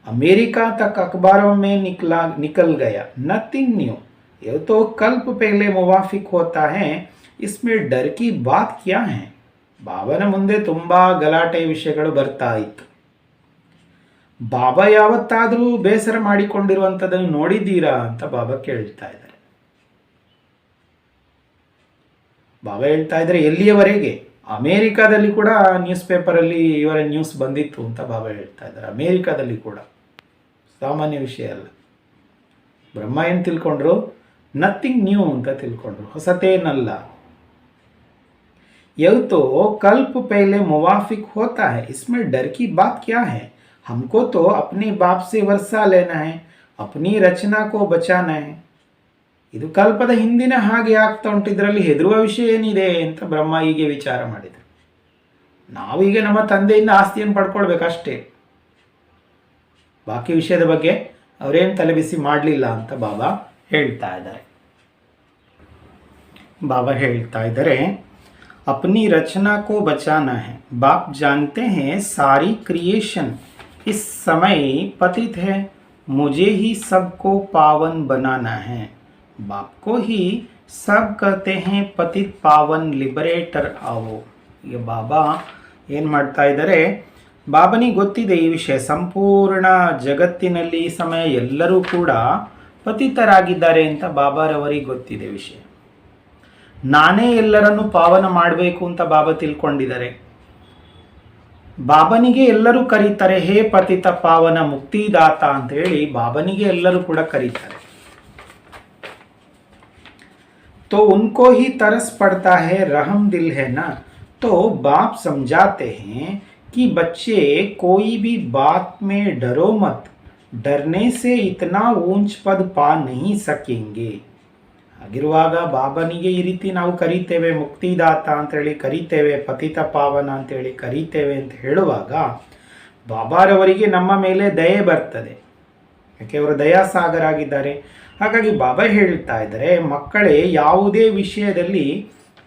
अमेरिका तक अखबारों में निकल गया. Nothing new. ये तो कल्प पहले मुवाफिक होता है. इसमें डर की बात क्या है. ಬಾಬನ ಮುಂದೆ ತುಂಬಾ ಗಲಾಟೆ ವಿಷಯಗಳು ಬರ್ತಾ ಇತ್ತು. ಬಾಬಾ ಯಾವತ್ತಾದರೂ ಬೇಸರ ಮಾಡಿಕೊಂಡಿರುವಂಥದ್ದನ್ನು ನೋಡಿದ್ದೀರಾ ಅಂತ ಬಾಬಾ ಕೇಳ್ತಾ ಇದ್ದಾರೆ. ಬಾಬಾ ಹೇಳ್ತಾ ಇದ್ದಾರೆ ಎಲ್ಲಿಯವರೆಗೆ ಅಮೇರಿಕಾದಲ್ಲಿ ಕೂಡ ನ್ಯೂಸ್ ಪೇಪರಲ್ಲಿ ಇವರ ನ್ಯೂಸ್ ಬಂದಿತ್ತು ಅಂತ ಬಾಬಾ ಹೇಳ್ತಾ ಇದ್ದಾರೆ. ಅಮೇರಿಕಾದಲ್ಲಿ ಕೂಡ ಸಾಮಾನ್ಯ ವಿಷಯ ಅಲ್ಲ. ಬ್ರಹ್ಮ ಏನು ತಿಳ್ಕೊಂಡ್ರು, ನಥಿಂಗ್ ನ್ಯೂ ಅಂತ ತಿಳ್ಕೊಂಡ್ರು, ಹೊಸತೇನಲ್ಲ. यह तो कल्प पहले मुवाफिक होता है. इसमें डर की बात क्या है. हमको तो अपने बाप से वर्षा लेना है, अपनी रचना को बचाना है. ಇದು ಕಲ್ಪದ ಹಿಂದಿನ ಹಾಗೆ ಆಗ್ತಾ ಉಂಟು, ಇದರಲ್ಲಿ ಹೆದರುವ ವಿಷಯ ಏನಿದೆ ಅಂತ ಬ್ರಹ್ಮ ಹೀಗೆ ವಿಚಾರ ಮಾಡಿದರು. ನಾವೀಗ ನಮ್ಮ ತಂದೆಯಿಂದ ಆಸ್ತಿಯನ್ನು ಪಡ್ಕೊಳ್ಬೇಕಷ್ಟೇ, ಬಾಕಿ ವಿಷಯದ ಬಗ್ಗೆ ಅವರೇನು ತಲೆಬಿಸಿ ಮಾಡಲಿಲ್ಲ ಅಂತ ಬಾಬಾ ಹೇಳ್ತಾ ಇದ್ದಾರೆ. ಬಾಬಾ ಹೇಳ್ತಾ ಇದ್ದಾರೆ अपनी रचना को बचाना है. बाप जानते हैं सारी क्रिएशन इस समय पतित है, मुझे ही सबको पावन बनाना है. बाप को ही सब कहते हैं पतित पावन लिबरेटर आओ. ಈಗ ಬಾಬಾ ಏನು ಮಾಡ್ತಾ ಇದ್ದಾರೆ, ಬಾಬನಿಗೆ ಗೊತ್ತಿದೆ ಈ ವಿಷಯ. ಸಂಪೂರ್ಣ ಜಗತ್ತಿನಲ್ಲಿ ಈ ಸಮಯ ಎಲ್ಲರೂ ಕೂಡ ಪತಿತರಾಗಿದ್ದಾರೆ ಅಂತ ಬಾಬಾರವರಿಗೆ ಗೊತ್ತಿದೆ ವಿಷಯ. ನಾನೇ ಎಲ್ಲರನ್ನು ಪಾವನ ಮಾಡಬೇಕು ಅಂತ ಬಾಬಾ ತಿಳ್ಕೊಂಡಿದ್ದಾರೆ. ಬಾಬನಿಗೆ ಎಲ್ಲರೂ ಕರೀತಾರೆ ಹೇ ಪತಿತ ಪಾವನ ಮುಕ್ತಿದಾತ ಅಂತ ಹೇಳಿ ಬಾಬನಿಗೆ ಎಲ್ಲರೂ ಕೂಡ ಕರೀತಾರೆ. तो उनको ही तरस पड़ता है, रहम दिल है ना. तो बाप समझाते हैं कि बच्चे कोई भी बात में डरो मत, डरने से इतना ऊंच पद पा नहीं सकेंगे. ಹಾಗಿರುವಾಗ ಬಾಬನಿಗೆ ಈ ರೀತಿ ನಾವು ಕರೀತೇವೆ, ಮುಕ್ತಿದಾತ ಅಂತೇಳಿ ಕರೀತೇವೆ, ಪತಿತ ಪಾವನ ಅಂತೇಳಿ ಕರೀತೇವೆ ಅಂತ ಹೇಳುವಾಗ ಬಾಬಾರವರಿಗೆ ನಮ್ಮ ಮೇಲೆ ದಯೆ ಬರ್ತದೆ. ಯಾಕೆ ಅವರು ದಯಾಸಾಗರ ಆಗಿದ್ದಾರೆ. ಹಾಗಾಗಿ ಬಾಬಾ ಹೇಳ್ತಾ ಇದ್ದಾರೆ, ಮಕ್ಕಳೇ ಯಾವುದೇ ವಿಷಯದಲ್ಲಿ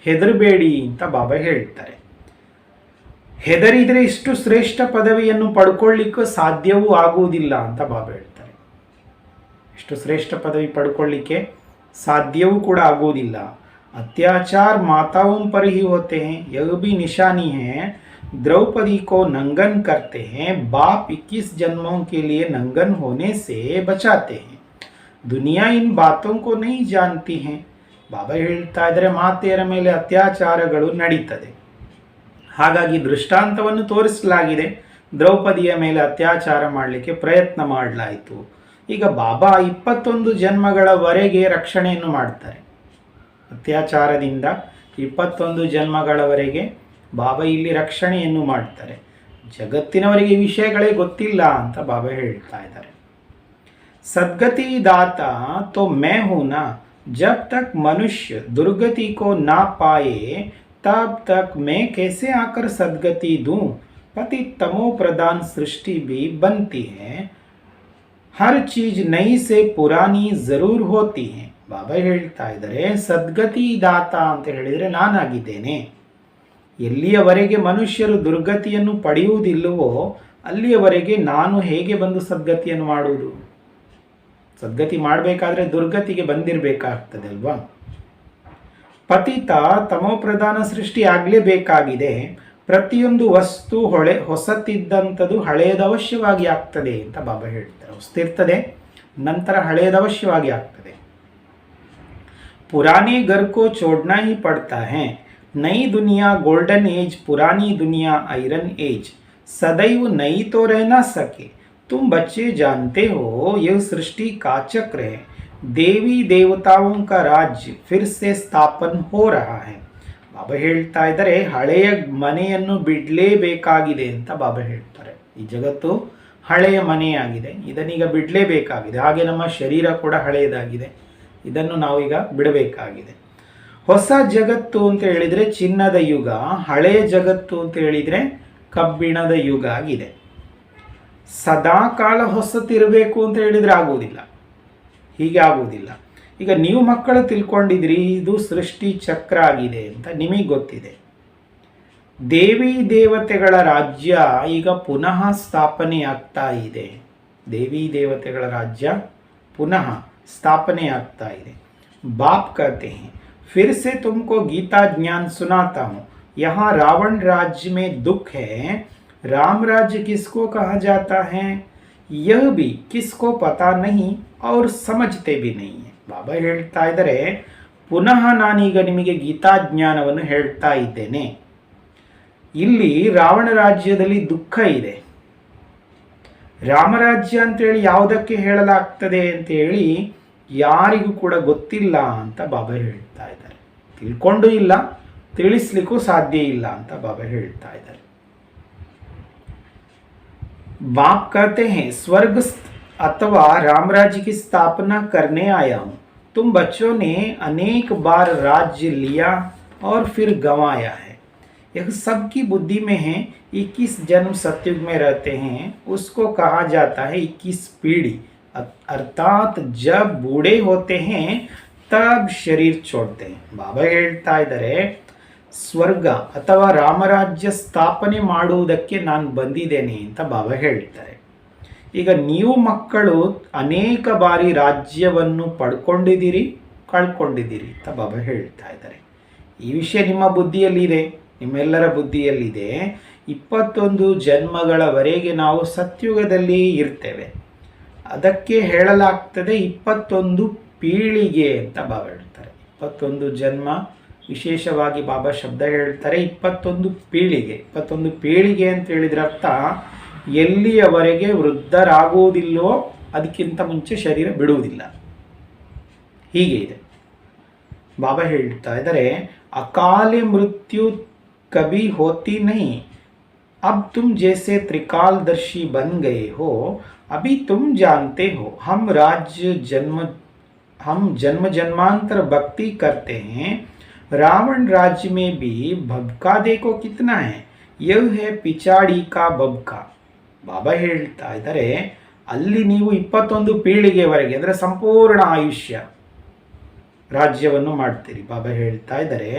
ಹೆದರಬೇಡಿ ಅಂತ ಬಾಬಾ ಹೇಳ್ತಾರೆ. ಹೆದರಿದರೆ ಇಷ್ಟು ಶ್ರೇಷ್ಠ ಪದವಿಯನ್ನು ಪಡ್ಕೊಳ್ಳಿಕ್ಕೂ ಸಾಧ್ಯವೂ ಆಗುವುದಿಲ್ಲ ಅಂತ ಬಾಬಾ ಹೇಳ್ತಾರೆ. ಇಷ್ಟು ಶ್ರೇಷ್ಠ ಪದವಿ ಪಡ್ಕೊಳ್ಳಿಕ್ಕೆ साध्यवू ಕೂಡ ಆಗೋದಿಲ್ಲ. अत्याचार माताओं पर ही होते हैं, यह भी निशानी है. द्रौपदी को नंगन करते हैं, बाप 21 जन्मों के लिए नंगन होने से बचाते हैं. दुनिया इन बातों को नहीं जानती है. ಬಾಬಾ ಹೇಳ್ತಾ ಇದ್ದಾರೆ ಮಾತೆಯರ ಮೇಲೆ ಅತ್ಯಾಚಾರಗಳು ನಡೀತದೆ. ಹಾಗಾಗಿ ದೃಷ್ಟಾಂತವನ್ನು ತೋರಿಸಲಾಗಿದೆ. ದ್ರೌಪದಿಯ ಮೇಲೆ ಅತ್ಯಾಚಾರ ಮಾಡಲಿಕ್ಕೆ ಪ್ರಯತ್ನ ಮಾಡಲಾಯಿತು. ಈಗ ಬಾಬಾ 21 ಜನ್ಮಗಳವರೆಗೆ ರಕ್ಷಣೆಯನ್ನು ಮಾಡ್ತಾರೆ. ಅತ್ಯಾಚಾರದಿಂದ 21 ಜನ್ಮಗಳವರೆಗೆ ಬಾಬಾ ಇಲ್ಲಿ ರಕ್ಷಣೆಯನ್ನು ಮಾಡ್ತಾರೆ. ಜಗತ್ತಿನವರಿಗೆ ವಿಷಯಗಳೇ ಗೊತ್ತಿಲ್ಲ ಅಂತ ಬಾಬಾ ಹೇಳ್ತಾ ಇದ್ದಾರೆ. सदगति दाता तो मैं हूं ना. जब तक मनुष्य दुर्गति को ना पाए तब तक मैं कैसे आकर सदगति दूं. पतित तमो प्रधान सृष्टि भी बनती है. हर चीज नई से पुरानी जरूर होती है. ಬಾಬಾ ಹೇಳ್ತಾ ಇದ್ದಾರೆ ಸದ್ಗತಿ ದಾತ ಅಂತ ಹೇಳಿದರೆ ನಾನಾಗಿದ್ದೇನೆ. ಎಲ್ಲಿಯವರೆಗೆ ಮನುಷ್ಯರು ದುರ್ಗತಿಯನ್ನು ಪಡೆಯುವುದಿಲ್ಲವೋ ಅಲ್ಲಿಯವರೆಗೆ ನಾನು ಹೇಗೆ ಬಂದು ಸದ್ಗತಿಯನ್ನು ಮಾಡುವುದು. ಸದ್ಗತಿ ಮಾಡಬೇಕಾದ್ರೆ ದುರ್ಗತಿಗೆ ಬಂದಿರಬೇಕಾಗ್ತದೆ ಅಲ್ವಾ. ಪತಿತ ತಮೋಪ್ರಧಾನ ಸೃಷ್ಟಿ ಆಗಲೇಬೇಕಾಗಿದೆ. ಪ್ರತಿಯೊಂದು ವಸ್ತು ಹೊಸತಿದ್ದಂಥದ್ದು ಹಳೆಯದು ಅವಶ್ಯವಾಗಿ ಆಗ್ತದೆ ಅಂತ ಬಾಬಾ ಹೇಳ್ತಾರೆ. ಹೊಸತಿರ್ತದೆ, ನಂತರ ಹಳೆಯದು ಅವಶ್ಯವಾಗಿ ಆಗ್ತದೆ. पुराने घर को छोड़ना ही पड़ता है. नई दुनिया गोल्डन एज, पुरानी दुनिया आयरन एज. सदैव नई तो रह ना सके, तुम बच्चे जानते हो यह सृष्टि का चक्र है, देवी देवताओं का राज्य फिर से स्थापन हो रहा है. ಬಾಬಾ ಹೇಳ್ತಾ ಇದ್ದಾರೆ ಹಳೆಯ ಮನೆಯನ್ನು ಬಿಡಲೇಬೇಕಾಗಿದೆ ಅಂತ ಬಾಬಾ ಹೇಳ್ತಾರೆ. ಈ ಜಗತ್ತು ಹಳೆಯ ಮನೆಯಾಗಿದೆ, ಇದನ್ನೀಗ ಬಿಡಲೇಬೇಕಾಗಿದೆ. ಹಾಗೆ ನಮ್ಮ ಶರೀರ ಕೂಡ ಹಳೆಯದಾಗಿದೆ, ಇದನ್ನು ನಾವೀಗ ಬಿಡಬೇಕಾಗಿದೆ. ಹೊಸ ಜಗತ್ತು ಅಂತ ಹೇಳಿದರೆ ಚಿನ್ನದ ಯುಗ, ಹಳೆಯ ಜಗತ್ತು ಅಂತ ಹೇಳಿದರೆ ಕಬ್ಬಿಣದ ಯುಗ ಆಗಿದೆ. ಸದಾಕಾಲ ಹೊಸತಿರಬೇಕು ಅಂತ ಹೇಳಿದರೆ ಆಗುವುದಿಲ್ಲ, ಹೀಗೆ ಆಗುವುದಿಲ್ಲ. ಈಗ ನೀವು ಮಕ್ಕಳು ತಿಳ್ಕೊಂಡಿದ್ರಿ ಇದು ಸೃಷ್ಟಿ ಚಕ್ರ ಆಗಿದೆ ಅಂತ, ನಿಮಗೆ ಗೊತ್ತಿದೆ. ದೇವಿ ದೇವತೆಗಳ ರಾಜ್ಯ ಈಗ ಪುನಃ ಸ್ಥಾಪನೆ ಆಗ್ತಾ ಇದೆ. ದೇವಿ ದೇವತೆಗಳ ರಾಜ್ಯ ಪುನಃ ಸ್ಥಾಪನೆ ಆಗ್ತಾ ಇದೆ. बाप कहते हैं फिर से तुमको गीता ज्ञान सुनाता हूँ. यहाँ रावण राज्य में दुख है, राम राज्य किसको कहा जाता है यह भी किसको पता नहीं और समझते भी नहीं है. ಬಾಬಾ ಹೇಳ್ತಾ ಇದ್ದಾರೆ ಪುನಃ ನಾನೀಗ ನಿಮಗೆ ಗೀತಾಜ್ಞಾನವನ್ನು ಹೇಳ್ತಾ ಇದ್ದೇನೆ. ಇಲ್ಲಿ ರಾವಣ ರಾಜ್ಯದಲ್ಲಿ ದುಃಖ ಇದೆ. ರಾಮರಾಜ್ಯ ಅಂತೇಳಿ ಯಾವುದಕ್ಕೆ ಹೇಳಲಾಗ್ತದೆ ಅಂತೇಳಿ ಯಾರಿಗೂ ಕೂಡ ಗೊತ್ತಿಲ್ಲ ಅಂತ ಬಾಬಾ ಹೇಳ್ತಾ ಇದ್ದಾರೆ. ತಿಳ್ಕೊಂಡು ಇಲ್ಲ, ತಿಳಿಸ್ಲಿಕ್ಕೂ ಸಾಧ್ಯ ಇಲ್ಲ ಅಂತ ಬಾಬಾ ಹೇಳ್ತಾ ಇದ್ದಾರೆ. ಬಾಪ್ कहते हैं स्वर्ग अथवा रामराज्य की स्थापना करने आया हूँ. तुम बच्चों ने अनेक बार राज्य लिया और फिर गंवाया है. यह सबकी बुद्धि में है. 21 जन्म सतयुग में रहते हैं, उसको कहा जाता है 21 पीढ़ी. अर्थात जब बूढ़े होते हैं तब शरीर छोड़ते हैं. ಬಾಬಾ ಹೇಳ್ತಾ ಇದ್ದಾರೆ ಸ್ವರ್ಗ ಅಥವಾ ರಾಮರಾಜ್ಯ ಸ್ಥಾಪನೆ ಮಾಡುವುದಕ್ಕೆ ನಾನು ಬಂದಿದ್ದೇನೆ ಅಂತ ಬಾಬಾ ಹೇಳ್ತಾರೆ. ಈಗ ನೀವು ಮಕ್ಕಳು ಅನೇಕ ಬಾರಿ ರಾಜ್ಯವನ್ನು ಪಡ್ಕೊಂಡಿದ್ದೀರಿ, ಕಳ್ಕೊಂಡಿದ್ದೀರಿ ಅಂತ ಬಾಬಾ ಹೇಳ್ತಾ ಇದ್ದಾರೆ. ಈ ವಿಷಯ ನಿಮ್ಮ ಬುದ್ಧಿಯಲ್ಲಿದೆ, ನಿಮ್ಮೆಲ್ಲರ ಬುದ್ಧಿಯಲ್ಲಿದೆ. 21 ಜನ್ಮಗಳವರೆಗೆ ನಾವು ಸತ್ಯುಗದಲ್ಲಿ ಇರ್ತೇವೆ. ಅದಕ್ಕೆ ಹೇಳಲಾಗ್ತದೆ 21 ಪೀಳಿಗೆ ಅಂತ ಬಾಬಾ ಹೇಳ್ತಾರೆ. 21 ಜನ್ಮ, ವಿಶೇಷವಾಗಿ ಬಾಬಾ ಶಬ್ದ ಹೇಳ್ತಾರೆ 21 ಪೀಳಿಗೆ. 21 ಪೀಳಿಗೆ ಅಂತ ಹೇಳಿದ್ರ ಅರ್ಥ ಎಲ್ಲಿಯವರೆಗೆ ವೃದ್ಧರಾಗುವುದಿಲ್ಲೋ ಅದಕ್ಕಿಂತ ಮುಂಚೆ ಶರೀರ ಬಿಡುವುದಿಲ್ಲ, ಹೀಗೆ ಇದೆ. ಬಾಬಾ ಹೇಳ್ತಾ ಇದ್ದಾರೆ ಅಕಾಲಿ ಮೃತ್ಯು ಕಭಿ ಹೋತಿ ನಹಿ. अब तुम जैसे त्रिकालदर्शी बन गए हो, अभी तुम जानते हो हम जन्म जन्मांतर भक्ति करते हैं. रावण राज्य में भी भबका देखो कितना है, यह है पिछाड़ी का भबका. ಬಾಬಾ ಹೇಳ್ತಾ ಇದ್ದಾರೆ ಅಲ್ಲಿ ನೀವು 21 ಪೀಳಿಗೆವರೆಗೆ ಅಂದರೆ ಸಂಪೂರ್ಣ ಆಯುಷ್ಯ ರಾಜ್ಯವನ್ನು ಮಾಡ್ತೀರಿ. ಬಾಬಾ ಹೇಳ್ತಾ ಇದ್ದಾರೆ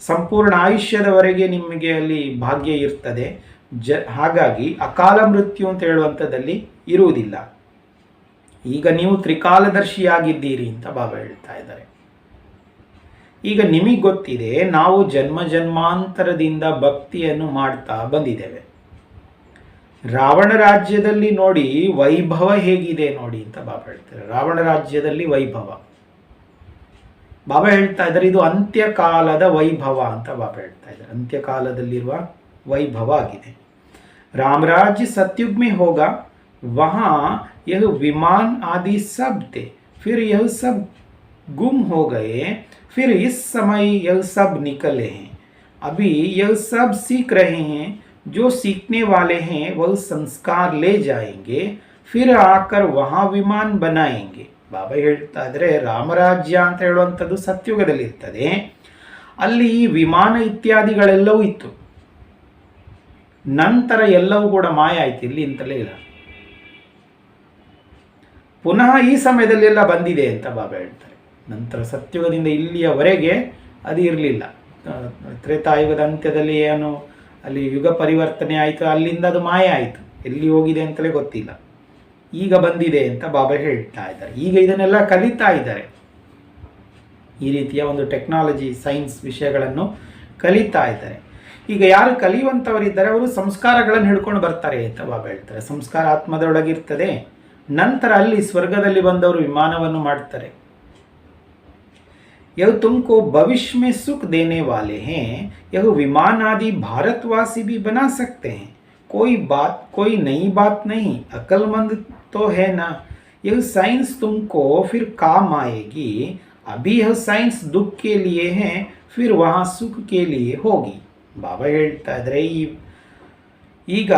ಸಂಪೂರ್ಣ ಆಯುಷ್ಯದವರೆಗೆ ನಿಮಗೆ ಅಲ್ಲಿ ಭಾಗ್ಯ ಇರ್ತದೆ. ಹಾಗಾಗಿ ಅಕಾಲ ಮೃತ್ಯು ಅಂತ ಹೇಳುವಂಥದ್ದಲ್ಲಿ ಇರುವುದಿಲ್ಲ. ಈಗ ನೀವು ತ್ರಿಕಾಲದರ್ಶಿಯಾಗಿದ್ದೀರಿ ಅಂತ ಬಾಬಾ ಹೇಳ್ತಾ ಇದ್ದಾರೆ. ಈಗ ನಿಮಗೆ ಗೊತ್ತಿದೆ ನಾವು ಜನ್ಮ ಜನ್ಮಾಂತರದಿಂದ ಭಕ್ತಿಯನ್ನು ಮಾಡ್ತಾ ಬಂದಿದ್ದೇವೆ. ರಾವಣ ರಾಜ್ಯದಲ್ಲಿ ನೋಡಿ ವೈಭವ ಹೇಗಿದೆ ನೋಡಿ ಅಂತ ಬಾಬಾ ಹೇಳ್ತಾರೆ. ರಾವಣ ರಾಜ್ಯದಲ್ಲಿ ವೈಭವ ಬಾಬಾ ಹೇಳ್ತಾ ಇದ್ದಾರೆ ಇದು ಅಂತ್ಯಕಾಲದ ವೈಭವ ಅಂತ ಬಾಬಾ ಹೇಳ್ತಾ ಇದ್ದಾರೆ. ಅಂತ್ಯಕಾಲದಲ್ಲಿರುವ ವೈಭವ ಆಗಿದೆ. ರಾಮರಾಜ್ಯ सतयुग में होगा, वहाँ यह विमान आदि सब थे, फिर यह सब गुम हो गए, फिर इस समय यह सब निकले हैं. अभी यह सब सीख रहे हैं, जो सीखने वाले हैं वह संस्कार ले जाएंगे, फिर आकर वहाँ विमान बनाएंगे. ಬಾಬಾ ಹೇಳ್ತಾ ಇದ್ದಾರೆ ರಾಮರಾಜ್ಯ ಅಂತ ಹೇಳುವಂಥದ್ದು ಸತ್ಯುಗದಲ್ಲಿ ಇರ್ತದೆ. ಅಲ್ಲಿ ವಿಮಾನ ಇತ್ಯಾದಿಗಳೆಲ್ಲವೂ ಇತ್ತು, ನಂತರ ಎಲ್ಲವೂ ಕೂಡ ಮಾಯ ಆಯ್ತು, ಇಲ್ಲಿ ಅಂತಲೇ ಇಲ್ಲ. ಪುನಃ ಈ ಸಮಯದಲ್ಲಿ ಎಲ್ಲ ಬಂದಿದೆ ಅಂತ ಬಾಬಾ ಹೇಳ್ತಾರೆ. ನಂತರ ಸತ್ಯುಗದಿಂದ ಇಲ್ಲಿಯವರೆಗೆ ಅದು ಇರಲಿಲ್ಲ. ತ್ರೇತಾಯುಗದ ಅಂತ್ಯದಲ್ಲಿ ಏನು ಅಲ್ಲಿ ಯುಗ ಪರಿವರ್ತನೆ ಆಯಿತು, ಅಲ್ಲಿಂದ ಅದು ಮಾಯ ಆಯಿತು, ಎಲ್ಲಿ ಹೋಗಿದೆ ಅಂತಲೇ ಗೊತ್ತಿಲ್ಲ. ಈಗ ಬಂದಿದೆ ಅಂತ ಬಾಬಾ ಹೇಳ್ತಾ ಇದ್ದಾರೆ. ಈಗ ಇದನ್ನೆಲ್ಲ ಕಲಿತಾ ಇದ್ದಾರೆ. ಈ ರೀತಿಯ ಒಂದು ಟೆಕ್ನಾಲಜಿ ಸೈನ್ಸ್ ವಿಷಯಗಳನ್ನು ಕಲಿತಾ ಇದ್ದಾರೆ. ಈಗ ಯಾರು ಕಲಿಯುವಂಥವರಿದ್ದಾರೆ ಅವರು ಸಂಸ್ಕಾರಗಳನ್ನು ಹಿಡ್ಕೊಂಡು ಬರ್ತಾರೆ ಅಂತ ಬಾಬಾ ಹೇಳ್ತಾರೆ. ಸಂಸ್ಕಾರ ಆತ್ಮದೊಳಗಿರ್ತದೆ. ನಂತರ ಅಲ್ಲಿ ಸ್ವರ್ಗದಲ್ಲಿ ಬಂದವರು ವಿಮಾನವನ್ನು ಮಾಡ್ತಾರೆ. यह तुमको भविष्य में सुख देने वाले हैं, यह विमान आदि भारतवासी भी बना सकते हैं. कोई नई बात नहीं, अक्लमंद तो है ना। यह साइंस तुमको फिर काम आएगी। अभी यह साइंस दुख के लिए है, फिर वहाँ सुख के लिए होगी. ಬಾಬಾ ಹೇಳ್ತಾ ಇದ್ದಾರೆ, ಈಗ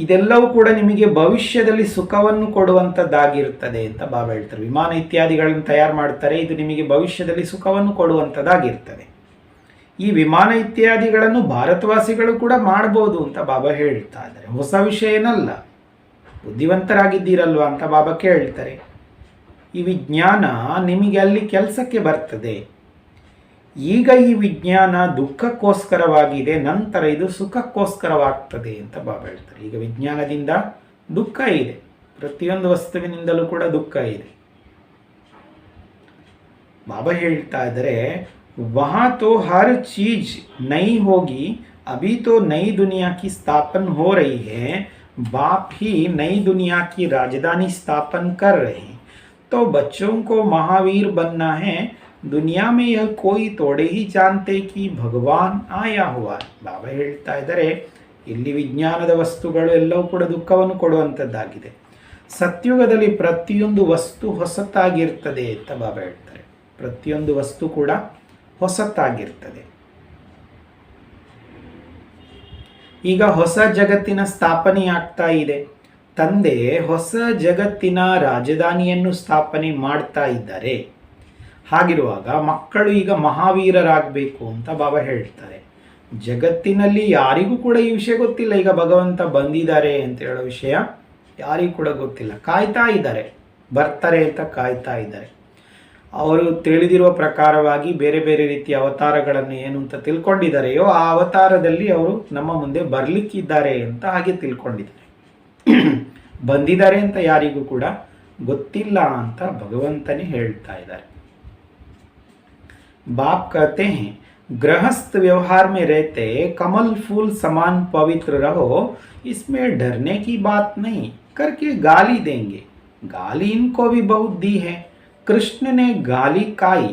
ಇದೆಲ್ಲವೂ ಕೂಡ ನಿಮಗೆ ಭವಿಷ್ಯದಲ್ಲಿ ಸುಖವನ್ನು ಕೊಡುವಂಥದ್ದಾಗಿರ್ತದೆ ಅಂತ ಬಾಬಾ ಹೇಳ್ತಾರೆ. ವಿಮಾನ ಇತ್ಯಾದಿಗಳನ್ನು ತಯಾರು ಮಾಡ್ತಾರೆ, ಇದು ನಿಮಗೆ ಭವಿಷ್ಯದಲ್ಲಿ ಸುಖವನ್ನು ಕೊಡುವಂಥದ್ದಾಗಿರ್ತದೆ. ಈ ವಿಮಾನ ಇತ್ಯಾದಿಗಳನ್ನು ಭಾರತವಾಸಿಗಳು ಕೂಡ ಮಾಡ್ಬೋದು ಅಂತ ಬಾಬಾ ಹೇಳ್ತಾ ಇದ್ದಾರೆ. ಹೊಸ ವಿಷಯ ಏನಲ್ಲ, ಬುದ್ಧಿವಂತರಾಗಿದ್ದೀರಲ್ವಾ ಅಂತ ಬಾಬಾ ಕೇಳ್ತಾರೆ. ಈ ವಿಜ್ಞಾನ ನಿಮಗೆ ಅಲ್ಲಿ ಕೆಲಸಕ್ಕೆ ಬರ್ತದೆ. ಈಗ ಈ ವಿಜ್ಞಾನ ದುಃಖಕ್ಕೋಸ್ಕರವಾಗಿದೆ, ನಂತರ ಇದು ಸುಖಕ್ಕೋಸ್ಕರವಾಗ್ತದೆ ಅಂತ ಬಾಬಾ ಹೇಳ್ತಾರೆ. ಈಗ ವಿಜ್ಞಾನದಿಂದ ದುಃಖ ಇದೆ, ಪ್ರತಿಯೊಂದು ವಸ್ತುವಿನಿಂದಲೂ ಕೂಡ ದುಃಖ ಇದೆ. ಬಾಬಾ ಹೇಳ್ತಾ ಇದ್ದಾರೆ, वहाँ तो हर चीज नई होगी, अभी तो नई दुनिया की स्थापन हो रही है, बाप ही नई दुनिया की राजधानी स्थापन कर रहे हैं, तो बच्चों को महावीर बनना है. दुनिया में यह कोई थोड़े ही जानते कि भगवान आया हुआ है. ಬಾಬಾ ಹೇಳ್ತಾ ಇದ್ದಾರೆ, ಇಲ್ಲಿ ವಿಜ್ಞಾನದ ವಸ್ತುಗಳು ಎಲ್ಲವೂ ಕೂಡ ದುಃಖವನ್ನು ಕೊಡುವಂಥದ್ದಾಗಿದೆ. ಸತ್ಯುಗದಲ್ಲಿ ಪ್ರತಿಯೊಂದು ವಸ್ತು ಹೊಸತಾಗಿರ್ತದೆ ಅಂತ ಬಾಬಾ ಹೇಳ್ತಾರೆ. ಪ್ರತಿಯೊಂದು ವಸ್ತು ಕೂಡ ಹೊಸತಾಗಿರ್ತದೆ. ಈಗ ಹೊಸ ಜಗತ್ತಿನ ಸ್ಥಾಪನೆ ಆಗ್ತಾ ಇದೆ. ತಂದೆ ಹೊಸ ಜಗತ್ತಿನ ರಾಜಧಾನಿಯನ್ನು ಸ್ಥಾಪನೆ ಮಾಡ್ತಾ ಇದ್ದಾರೆ. ಹಾಗಿರುವಾಗ ಮಕ್ಕಳು ಈಗ ಮಹಾವೀರರಾಗಬೇಕು ಅಂತ ಬಾಬಾ ಹೇಳ್ತಾರೆ. ಜಗತ್ತಿನಲ್ಲಿ ಯಾರಿಗೂ ಕೂಡ ಈ ವಿಷಯ ಗೊತ್ತಿಲ್ಲ. ಈಗ ಭಗವಂತ ಬಂದಿದ್ದಾರೆ ಅಂತ ಹೇಳೋ ವಿಷಯ ಯಾರಿಗೂ ಕೂಡ ಗೊತ್ತಿಲ್ಲ. ಕಾಯ್ತಾ ಇದ್ದಾರೆ, ಬರ್ತಾರೆ ಅಂತ ಕಾಯ್ತಾ ಇದ್ದಾರೆ. ಅವರು ತಿಳಿದಿರುವ ಪ್ರಕಾರವಾಗಿ ಬೇರೆ ಬೇರೆ ರೀತಿಯ ಅವತಾರಗಳನ್ನು ಏನು ಅಂತ ತಿಳ್ಕೊಂಡಿದ್ದಾರೆಯೋ ಆ ಅವತಾರದಲ್ಲಿ ಅವರು ನಮ್ಮ ಮುಂದೆ ಬರಲಿಕ್ಕಿದ್ದಾರೆ ಅಂತ ಹಾಗೆ ತಿಳ್ಕೊಂಡಿದ್ದಾರೆ. ಬಂದಿದ್ದಾರೆ ಅಂತ ಯಾರಿಗೂ ಕೂಡ ಗೊತ್ತಿಲ್ಲ ಅಂತ ಭಗವಂತನೇ ಹೇಳ್ತಾ ಇದ್ದಾರೆ. बाप कहते हैं, गृहस्थ व्यवहार में रहते कमल फूल समान पवित्र रहो, इसमें डरने की बात नहीं, करके गाली देंगे. गाली इनको भी बहुत दी है, कृष्ण ने गाली खाई,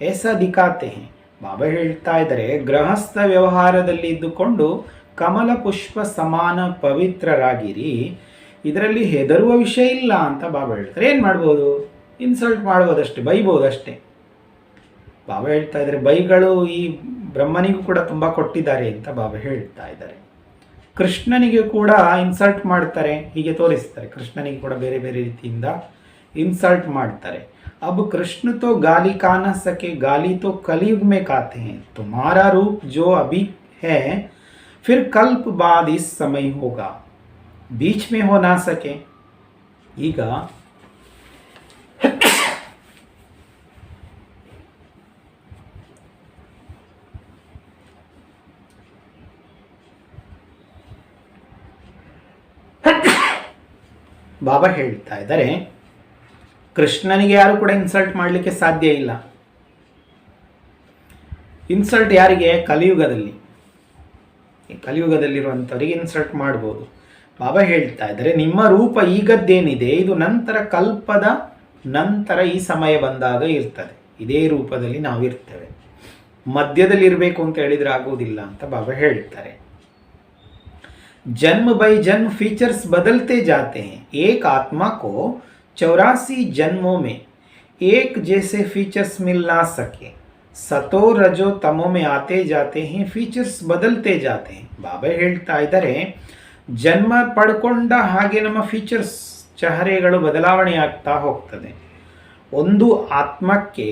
ऐसा दिखाते हैं. ಬಾಬಾ ಹೇಳ್ತಾ ಇದ್ದಾರೆ, ಗೃಹಸ್ಥ ವ್ಯವಹಾರದಲ್ಲಿ ಇದ್ದುಕೊಂಡು ಕಮಲ ಪುಷ್ಪ ಸಮಾನ ಪವಿತ್ರರಾಗಿರಿ, ಇದರಲ್ಲಿ ಹೆದರುವ ವಿಷಯ ಇಲ್ಲ ಅಂತ ಬಾಬಾ ಹೇಳ್ತಾರೆ. ಏನು ಮಾಡ್ಬೋದು? ಇನ್ಸಲ್ಟ್ ಮಾಡ್ಬೋದಷ್ಟೇ, ಬೈಬೋದಷ್ಟೇ. ಬಾಬಾ ಹೇಳ್ತಾ ಇದ್ದಾರೆ, ಬೈಗಳು ಈ ಬ್ರಹ್ಮನಿಗೂ ಕೂಡ ತುಂಬ ಕೊಟ್ಟಿದ್ದಾರೆ ಅಂತ ಬಾಬಾ ಹೇಳ್ತಾ ಇದ್ದಾರೆ. ಕೃಷ್ಣನಿಗೆ ಕೂಡ ಇನ್ಸಲ್ಟ್ ಮಾಡ್ತಾರೆ, ಹೀಗೆ ತೋರಿಸ್ತಾರೆ. ಕೃಷ್ಣನಿಗೆ ಕೂಡ ಬೇರೆ ಬೇರೆ ರೀತಿಯಿಂದ ಇನ್ಸಲ್ಟ್ ಮಾಡ್ತಾರೆ. अब कृष्ण तो गाली खा न सके, गाली तो कलयुग में खाते हैं. तुम्हारा रूप जो अभी है फिर कल्प बाद इस समय होगा, बीच में हो ना सके. ಈಗ ಬಾಬಾ ಹೇಳ್ತಾ ಇದ್ದಾರೆ, ಕೃಷ್ಣನಿಗೆ ಯಾರು ಕೂಡ ಇನ್ಸಲ್ಟ್ ಮಾಡಲಿಕ್ಕೆ ಸಾಧ್ಯ ಇಲ್ಲ. ಇನ್ಸಲ್ಟ್ ಯಾರಿಗೆ? ಕಲಿಯುಗದಲ್ಲಿ. ಕಲಿಯುಗದಲ್ಲಿರುವಂಥವರಿಗೆ ಇನ್ಸಲ್ಟ್ ಮಾಡ್ಬೋದು. ಬಾಬಾ ಹೇಳ್ತಾ ಇದ್ದಾರೆ, ನಿಮ್ಮ ರೂಪ ಈಗದ್ದೇನಿದೆ ಇದು ನಂತರ ಕಲ್ಪದ ನಂತರ ಈ ಸಮಯ ಬಂದಾಗ ಇರ್ತದೆ. ಇದೇ ರೂಪದಲ್ಲಿ ನಾವು ಇರ್ತೇವೆ. ಮಧ್ಯದಲ್ಲಿ ಇರಬೇಕು ಅಂತ ಹೇಳಿದ್ರೆ ಆಗುವುದಿಲ್ಲ ಅಂತ ಬಾಬಾ ಹೇಳ್ತಾರೆ. जन्म बाई जन्म फीचर्स बदलते जाते हैं. एक आत्मा को 84 जन्मों में एक जैसे फीचर्स मिल ना सके. सतो रजो तमो में आते जाते हैं, फीचर्स बदलते जाते हैं. ಬಾಬಾ ಹೇಳ್ತಾ ಇದ್ದಾರೆ, ಜನ್ಮ ಪಡ್ಕೊಂಡ ಹಾಗೆ ನಮ್ಮ ಫೀಚರ್ಸ್ ಚಹರೆಗಳು ಬದಲಾವಣೆ ಆಗ್ತಾ ಹೋಗ್ತದೆ. ಒಂದು ಆತ್ಮಕ್ಕೆ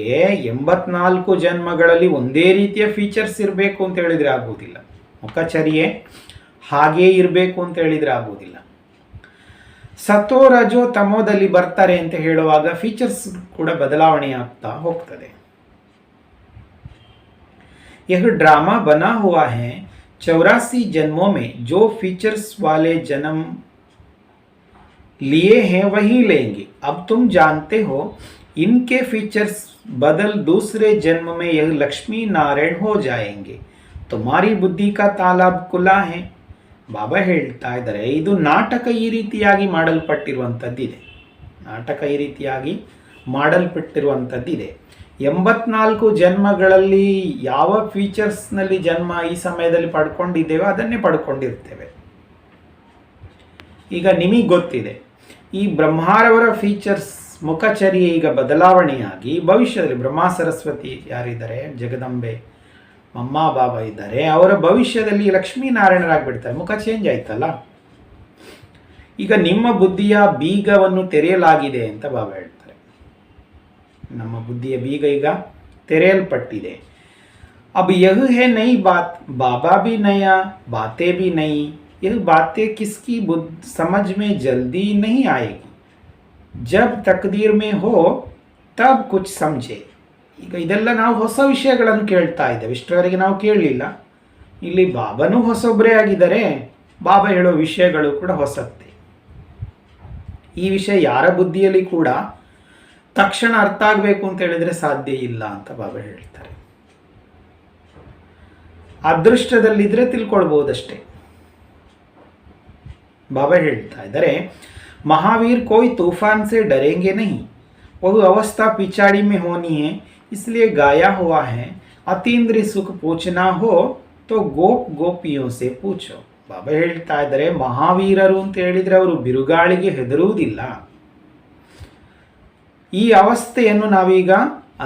84 ಜನ್ಮಗಳಲ್ಲಿ ಒಂದೇ ರೀತಿಯ ಫೀಚರ್ಸ್ ಇರಬೇಕು ಅಂತ ಹೇಳಿದರೆ ಆಗುವುದಿಲ್ಲ. ಮುಖಚರ್ಯೆ ಹಾಗೇ ಇರಬೇಕು ಅಂತ ಹೇಳಿದರೆ ಆಗುವುದಿಲ್ಲ. ಸತೋ ರಜೋ ತಮೋದಲ್ಲಿ ಬರ್ತಾರೆ ಅಂತ ಹೇಳುವಾಗ ಫೀಚರ್ಸ್ ಕೂಡ ಬದಲಾವಣೆ ಆಗ್ತಾ ಹೋಗ್ತದೆ. यह ड्रामा बना हुआ है, 84 जन्मों में जो फीचर्स वाले जन्म लिए हैं वही लेंगे. अब तुम जानते हो इनके फीचर्स बदल दूसरे जन्म में यह लक्ष्मी नारायण हो जाएंगे. तुम्हारी बुद्धि का ताला खुला है. ಬಾಬಾ ಹೇಳ್ತಾ ಇದ್ದಾರೆ, ಇದು ನಾಟಕ ಈ ರೀತಿಯಾಗಿ ಮಾಡಲ್ಪಟ್ಟಿರುವಂಥದ್ದಿದೆ. ನಾಟಕ ಈ ರೀತಿಯಾಗಿ ಮಾಡಲ್ಪಟ್ಟಿರುವಂಥದ್ದಿದೆ. 84 ಜನ್ಮಗಳಲ್ಲಿ ಯಾವ ಫೀಚರ್ಸ್ನಲ್ಲಿ ಜನ್ಮ ಈ ಸಮಯದಲ್ಲಿ ಪಡ್ಕೊಂಡಿದ್ದೇವೆ ಅದನ್ನೇ ಪಡ್ಕೊಂಡಿರ್ತೇವೆ. ಈಗ ನಿಮಗೆ ಗೊತ್ತಿದೆ ಈ ಬ್ರಹ್ಮಾರವರ ಫೀಚರ್ಸ್ ಮುಖಚರ್ಯೆ ಈಗ ಬದಲಾವಣೆಯಾಗಿ ಭವಿಷ್ಯದಲ್ಲಿ ಬ್ರಹ್ಮ ಸರಸ್ವತಿ ಯಾರಿದ್ದಾರೆ, ಜಗದಂಬೆ ಮಮ್ಮ ಬಾಬಾ ಇದ್ದಾರೆ, ಅವರ ಭವಿಷ್ಯದಲ್ಲಿ ಲಕ್ಷ್ಮೀನಾರಾಯಣರಾಗ್ಬಿಡ್ತಾರೆ. ಮುಖ ಚೇಂಜ್ ಆಯ್ತಲ್ಲ. ಈಗ ನಿಮ್ಮ ಬುದ್ಧಿಯ ಬೀಗವನ್ನು ತೆರೆಯಲಾಗಿದೆ ಅಂತ ಬಾಬಾ ಹೇಳ್ತಾರೆ. ನಮ್ಮ ಬುದ್ಧಿಯ ಬೀಗ ಈಗ ತೆರೆಯಲ್ಪಟ್ಟಿದೆ. अब यह है नई बात, बाबा भी नया, बातें भी नई. यह बातें किसकी समझ में जल्दी नहीं आएगी. जब तकदीर में हो तब कुछ समझे. ಈಗ ಇದೆಲ್ಲ ನಾವು ಹೊಸ ವಿಷಯಗಳನ್ನು ಕೇಳ್ತಾ ಇದ್ದೇವೆ. ಇಷ್ಟರವರೆಗೆ ನಾವು ಕೇಳಲಿಲ್ಲ. ಇಲ್ಲಿ ಬಾಬಾನೂ ಹೊಸೊಬ್ಬರೇ ಆಗಿದ್ದಾರೆ, ಬಾಬಾ ಹೇಳೋ ವಿಷಯಗಳು ಕೂಡ ಹೊಸತ್ತೆ. ಈ ವಿಷಯ ಯಾರ ಬುದ್ಧಿಯಲ್ಲಿ ಕೂಡ ತಕ್ಷಣ ಅರ್ಥ ಆಗಬೇಕು ಅಂತ ಹೇಳಿದರೆ ಸಾಧ್ಯ ಇಲ್ಲ ಅಂತ ಬಾಬಾ ಹೇಳ್ತಾರೆ. ಅದೃಷ್ಟದಲ್ಲಿದ್ದರೆ ತಿಳ್ಕೊಳ್ಬಹುದಷ್ಟೇ. ಬಾಬಾ ಹೇಳ್ತಾ ಇದ್ದಾರೆ, महावीर कोई तूफान से डरेंगे नहीं, वह अवस्था पिछाड़ी में होनी है, इसलिए गाया हुआ है, अतीन्द्रिय सुख पूछना हो तो गोप ಗೋಪಿಯೋ से पूछो. ಬಾಬಾ ಹೇಳ್ತಾ ಇದ್ದಾರೆ, ಮಹಾವೀರರು ಅಂತ ಹೇಳಿದರೆ ಅವರು ಬಿರುಗಾಳಿಗೆ ಹೆದರುವುದಿಲ್ಲ. ಈ ಅವಸ್ಥೆಯನ್ನು ನಾವೀಗ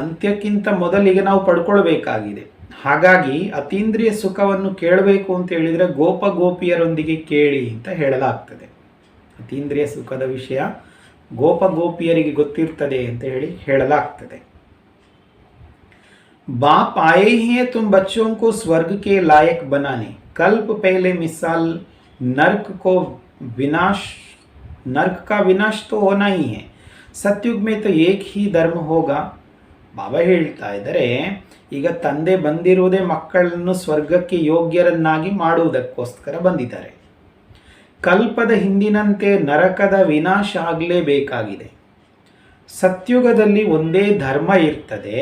ಅಂತ್ಯಕ್ಕಿಂತ ಮೊದಲಿಗೆ ನಾವು ಪಡ್ಕೊಳ್ಬೇಕಾಗಿದೆ. ಹಾಗಾಗಿ ಅತೀಂದ್ರಿಯ ಸುಖವನ್ನು ಕೇಳಬೇಕು ಅಂತ ಹೇಳಿದರೆ ಗೋಪ ಗೋಪಿಯರೊಂದಿಗೆ ಕೇಳಿ ಅಂತ ಹೇಳಲಾಗ್ತದೆ. ಅತೀಂದ್ರಿಯ ಸುಖದ ವಿಷಯ ಗೋಪ ಗೋಪಿಯರಿಗೆ ಗೊತ್ತಿರ್ತದೆ ಅಂತ ಹೇಳಲಾಗ್ತದೆ. बाप आए ही हैं तुम बच्चों को स्वर्ग के लायक बनाने, कल्प पहले मिसाल नर्क का विनाश तो होना ही है, सतयुग में तो एक ही धर्म होगा. ಬಾಬಾ ಹೇಳ್ತಾ ಇದ್ದಾರೆ, ಈಗ ತಂದೆ ಬಂದಿರುವುದೇ ಮಕ್ಕಳನ್ನು ಸ್ವರ್ಗಕ್ಕೆ ಯೋಗ್ಯರನ್ನಾಗಿ ಮಾಡುವುದಕ್ಕೋಸ್ಕರ ಬಂದಿದ್ದಾರೆ. ಕಲ್ಪದ ಹಿಂದಿನಂತೆ ನರಕದ ವಿನಾಶ ಆಗಲೇಬೇಕಾಗಿದೆ. ಸತ್ಯುಗದಲ್ಲಿ ಒಂದೇ ಧರ್ಮ ಇರ್ತದೆ.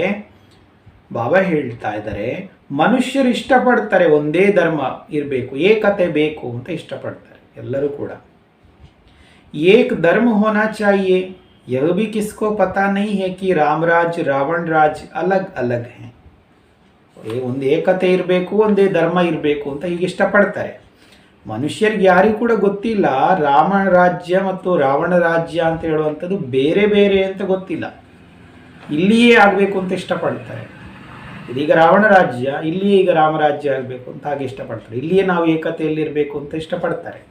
ಬಾಬಾ ಹೇಳ್ತಾ ಇದ್ದಾರೆ, ಮನುಷ್ಯರು ಇಷ್ಟಪಡ್ತಾರೆ ಒಂದೇ ಧರ್ಮ ಇರಬೇಕು, ಏಕತೆ ಬೇಕು ಅಂತ ಇಷ್ಟಪಡ್ತಾರೆ ಎಲ್ಲರೂ ಕೂಡ. ಏಕ್ ಧರ್ಮ ಹೋನಾ ಚಾಹಿಯೆ, यह भी किसको पता नहीं है कि ರಾಮರಾಜ್ ರಾವಣ ರಾಜ್ ಅಲಗ್ ಅಲಗ್ ಹೇ. ಒಂದು ಏಕತೆ ಇರಬೇಕು, ಒಂದೇ ಧರ್ಮ ಇರಬೇಕು ಅಂತ ಹೀಗೆ ಇಷ್ಟಪಡ್ತಾರೆ. ಮನುಷ್ಯರಿಗೆ ಯಾರಿಗೂ ಕೂಡ ಗೊತ್ತಿಲ್ಲ ರಾಮ ರಾಜ್ಯ ಮತ್ತು ರಾವಣ ರಾಜ್ಯ ಅಂತ ಹೇಳುವಂಥದ್ದು ಬೇರೆ ಬೇರೆ ಅಂತ ಗೊತ್ತಿಲ್ಲ. ಇಲ್ಲಿಯೇ ಆಗಬೇಕು ಅಂತ ಇಷ್ಟಪಡ್ತಾರೆ. ಇದೀಗ ರಾವಣ ರಾಜ್ಯ, ಇಲ್ಲಿಯೇ ಈಗ ರಾಮರಾಜ್ಯ ಆಗಬೇಕು ಅಂತ ಹಾಗೆ ಇಷ್ಟಪಡ್ತಾರೆ. ಇಲ್ಲಿಯೇ ನಾವು ಏಕತೆಯಲ್ಲಿರಬೇಕು ಅಂತ ಇಷ್ಟಪಡ್ತಾರೆ.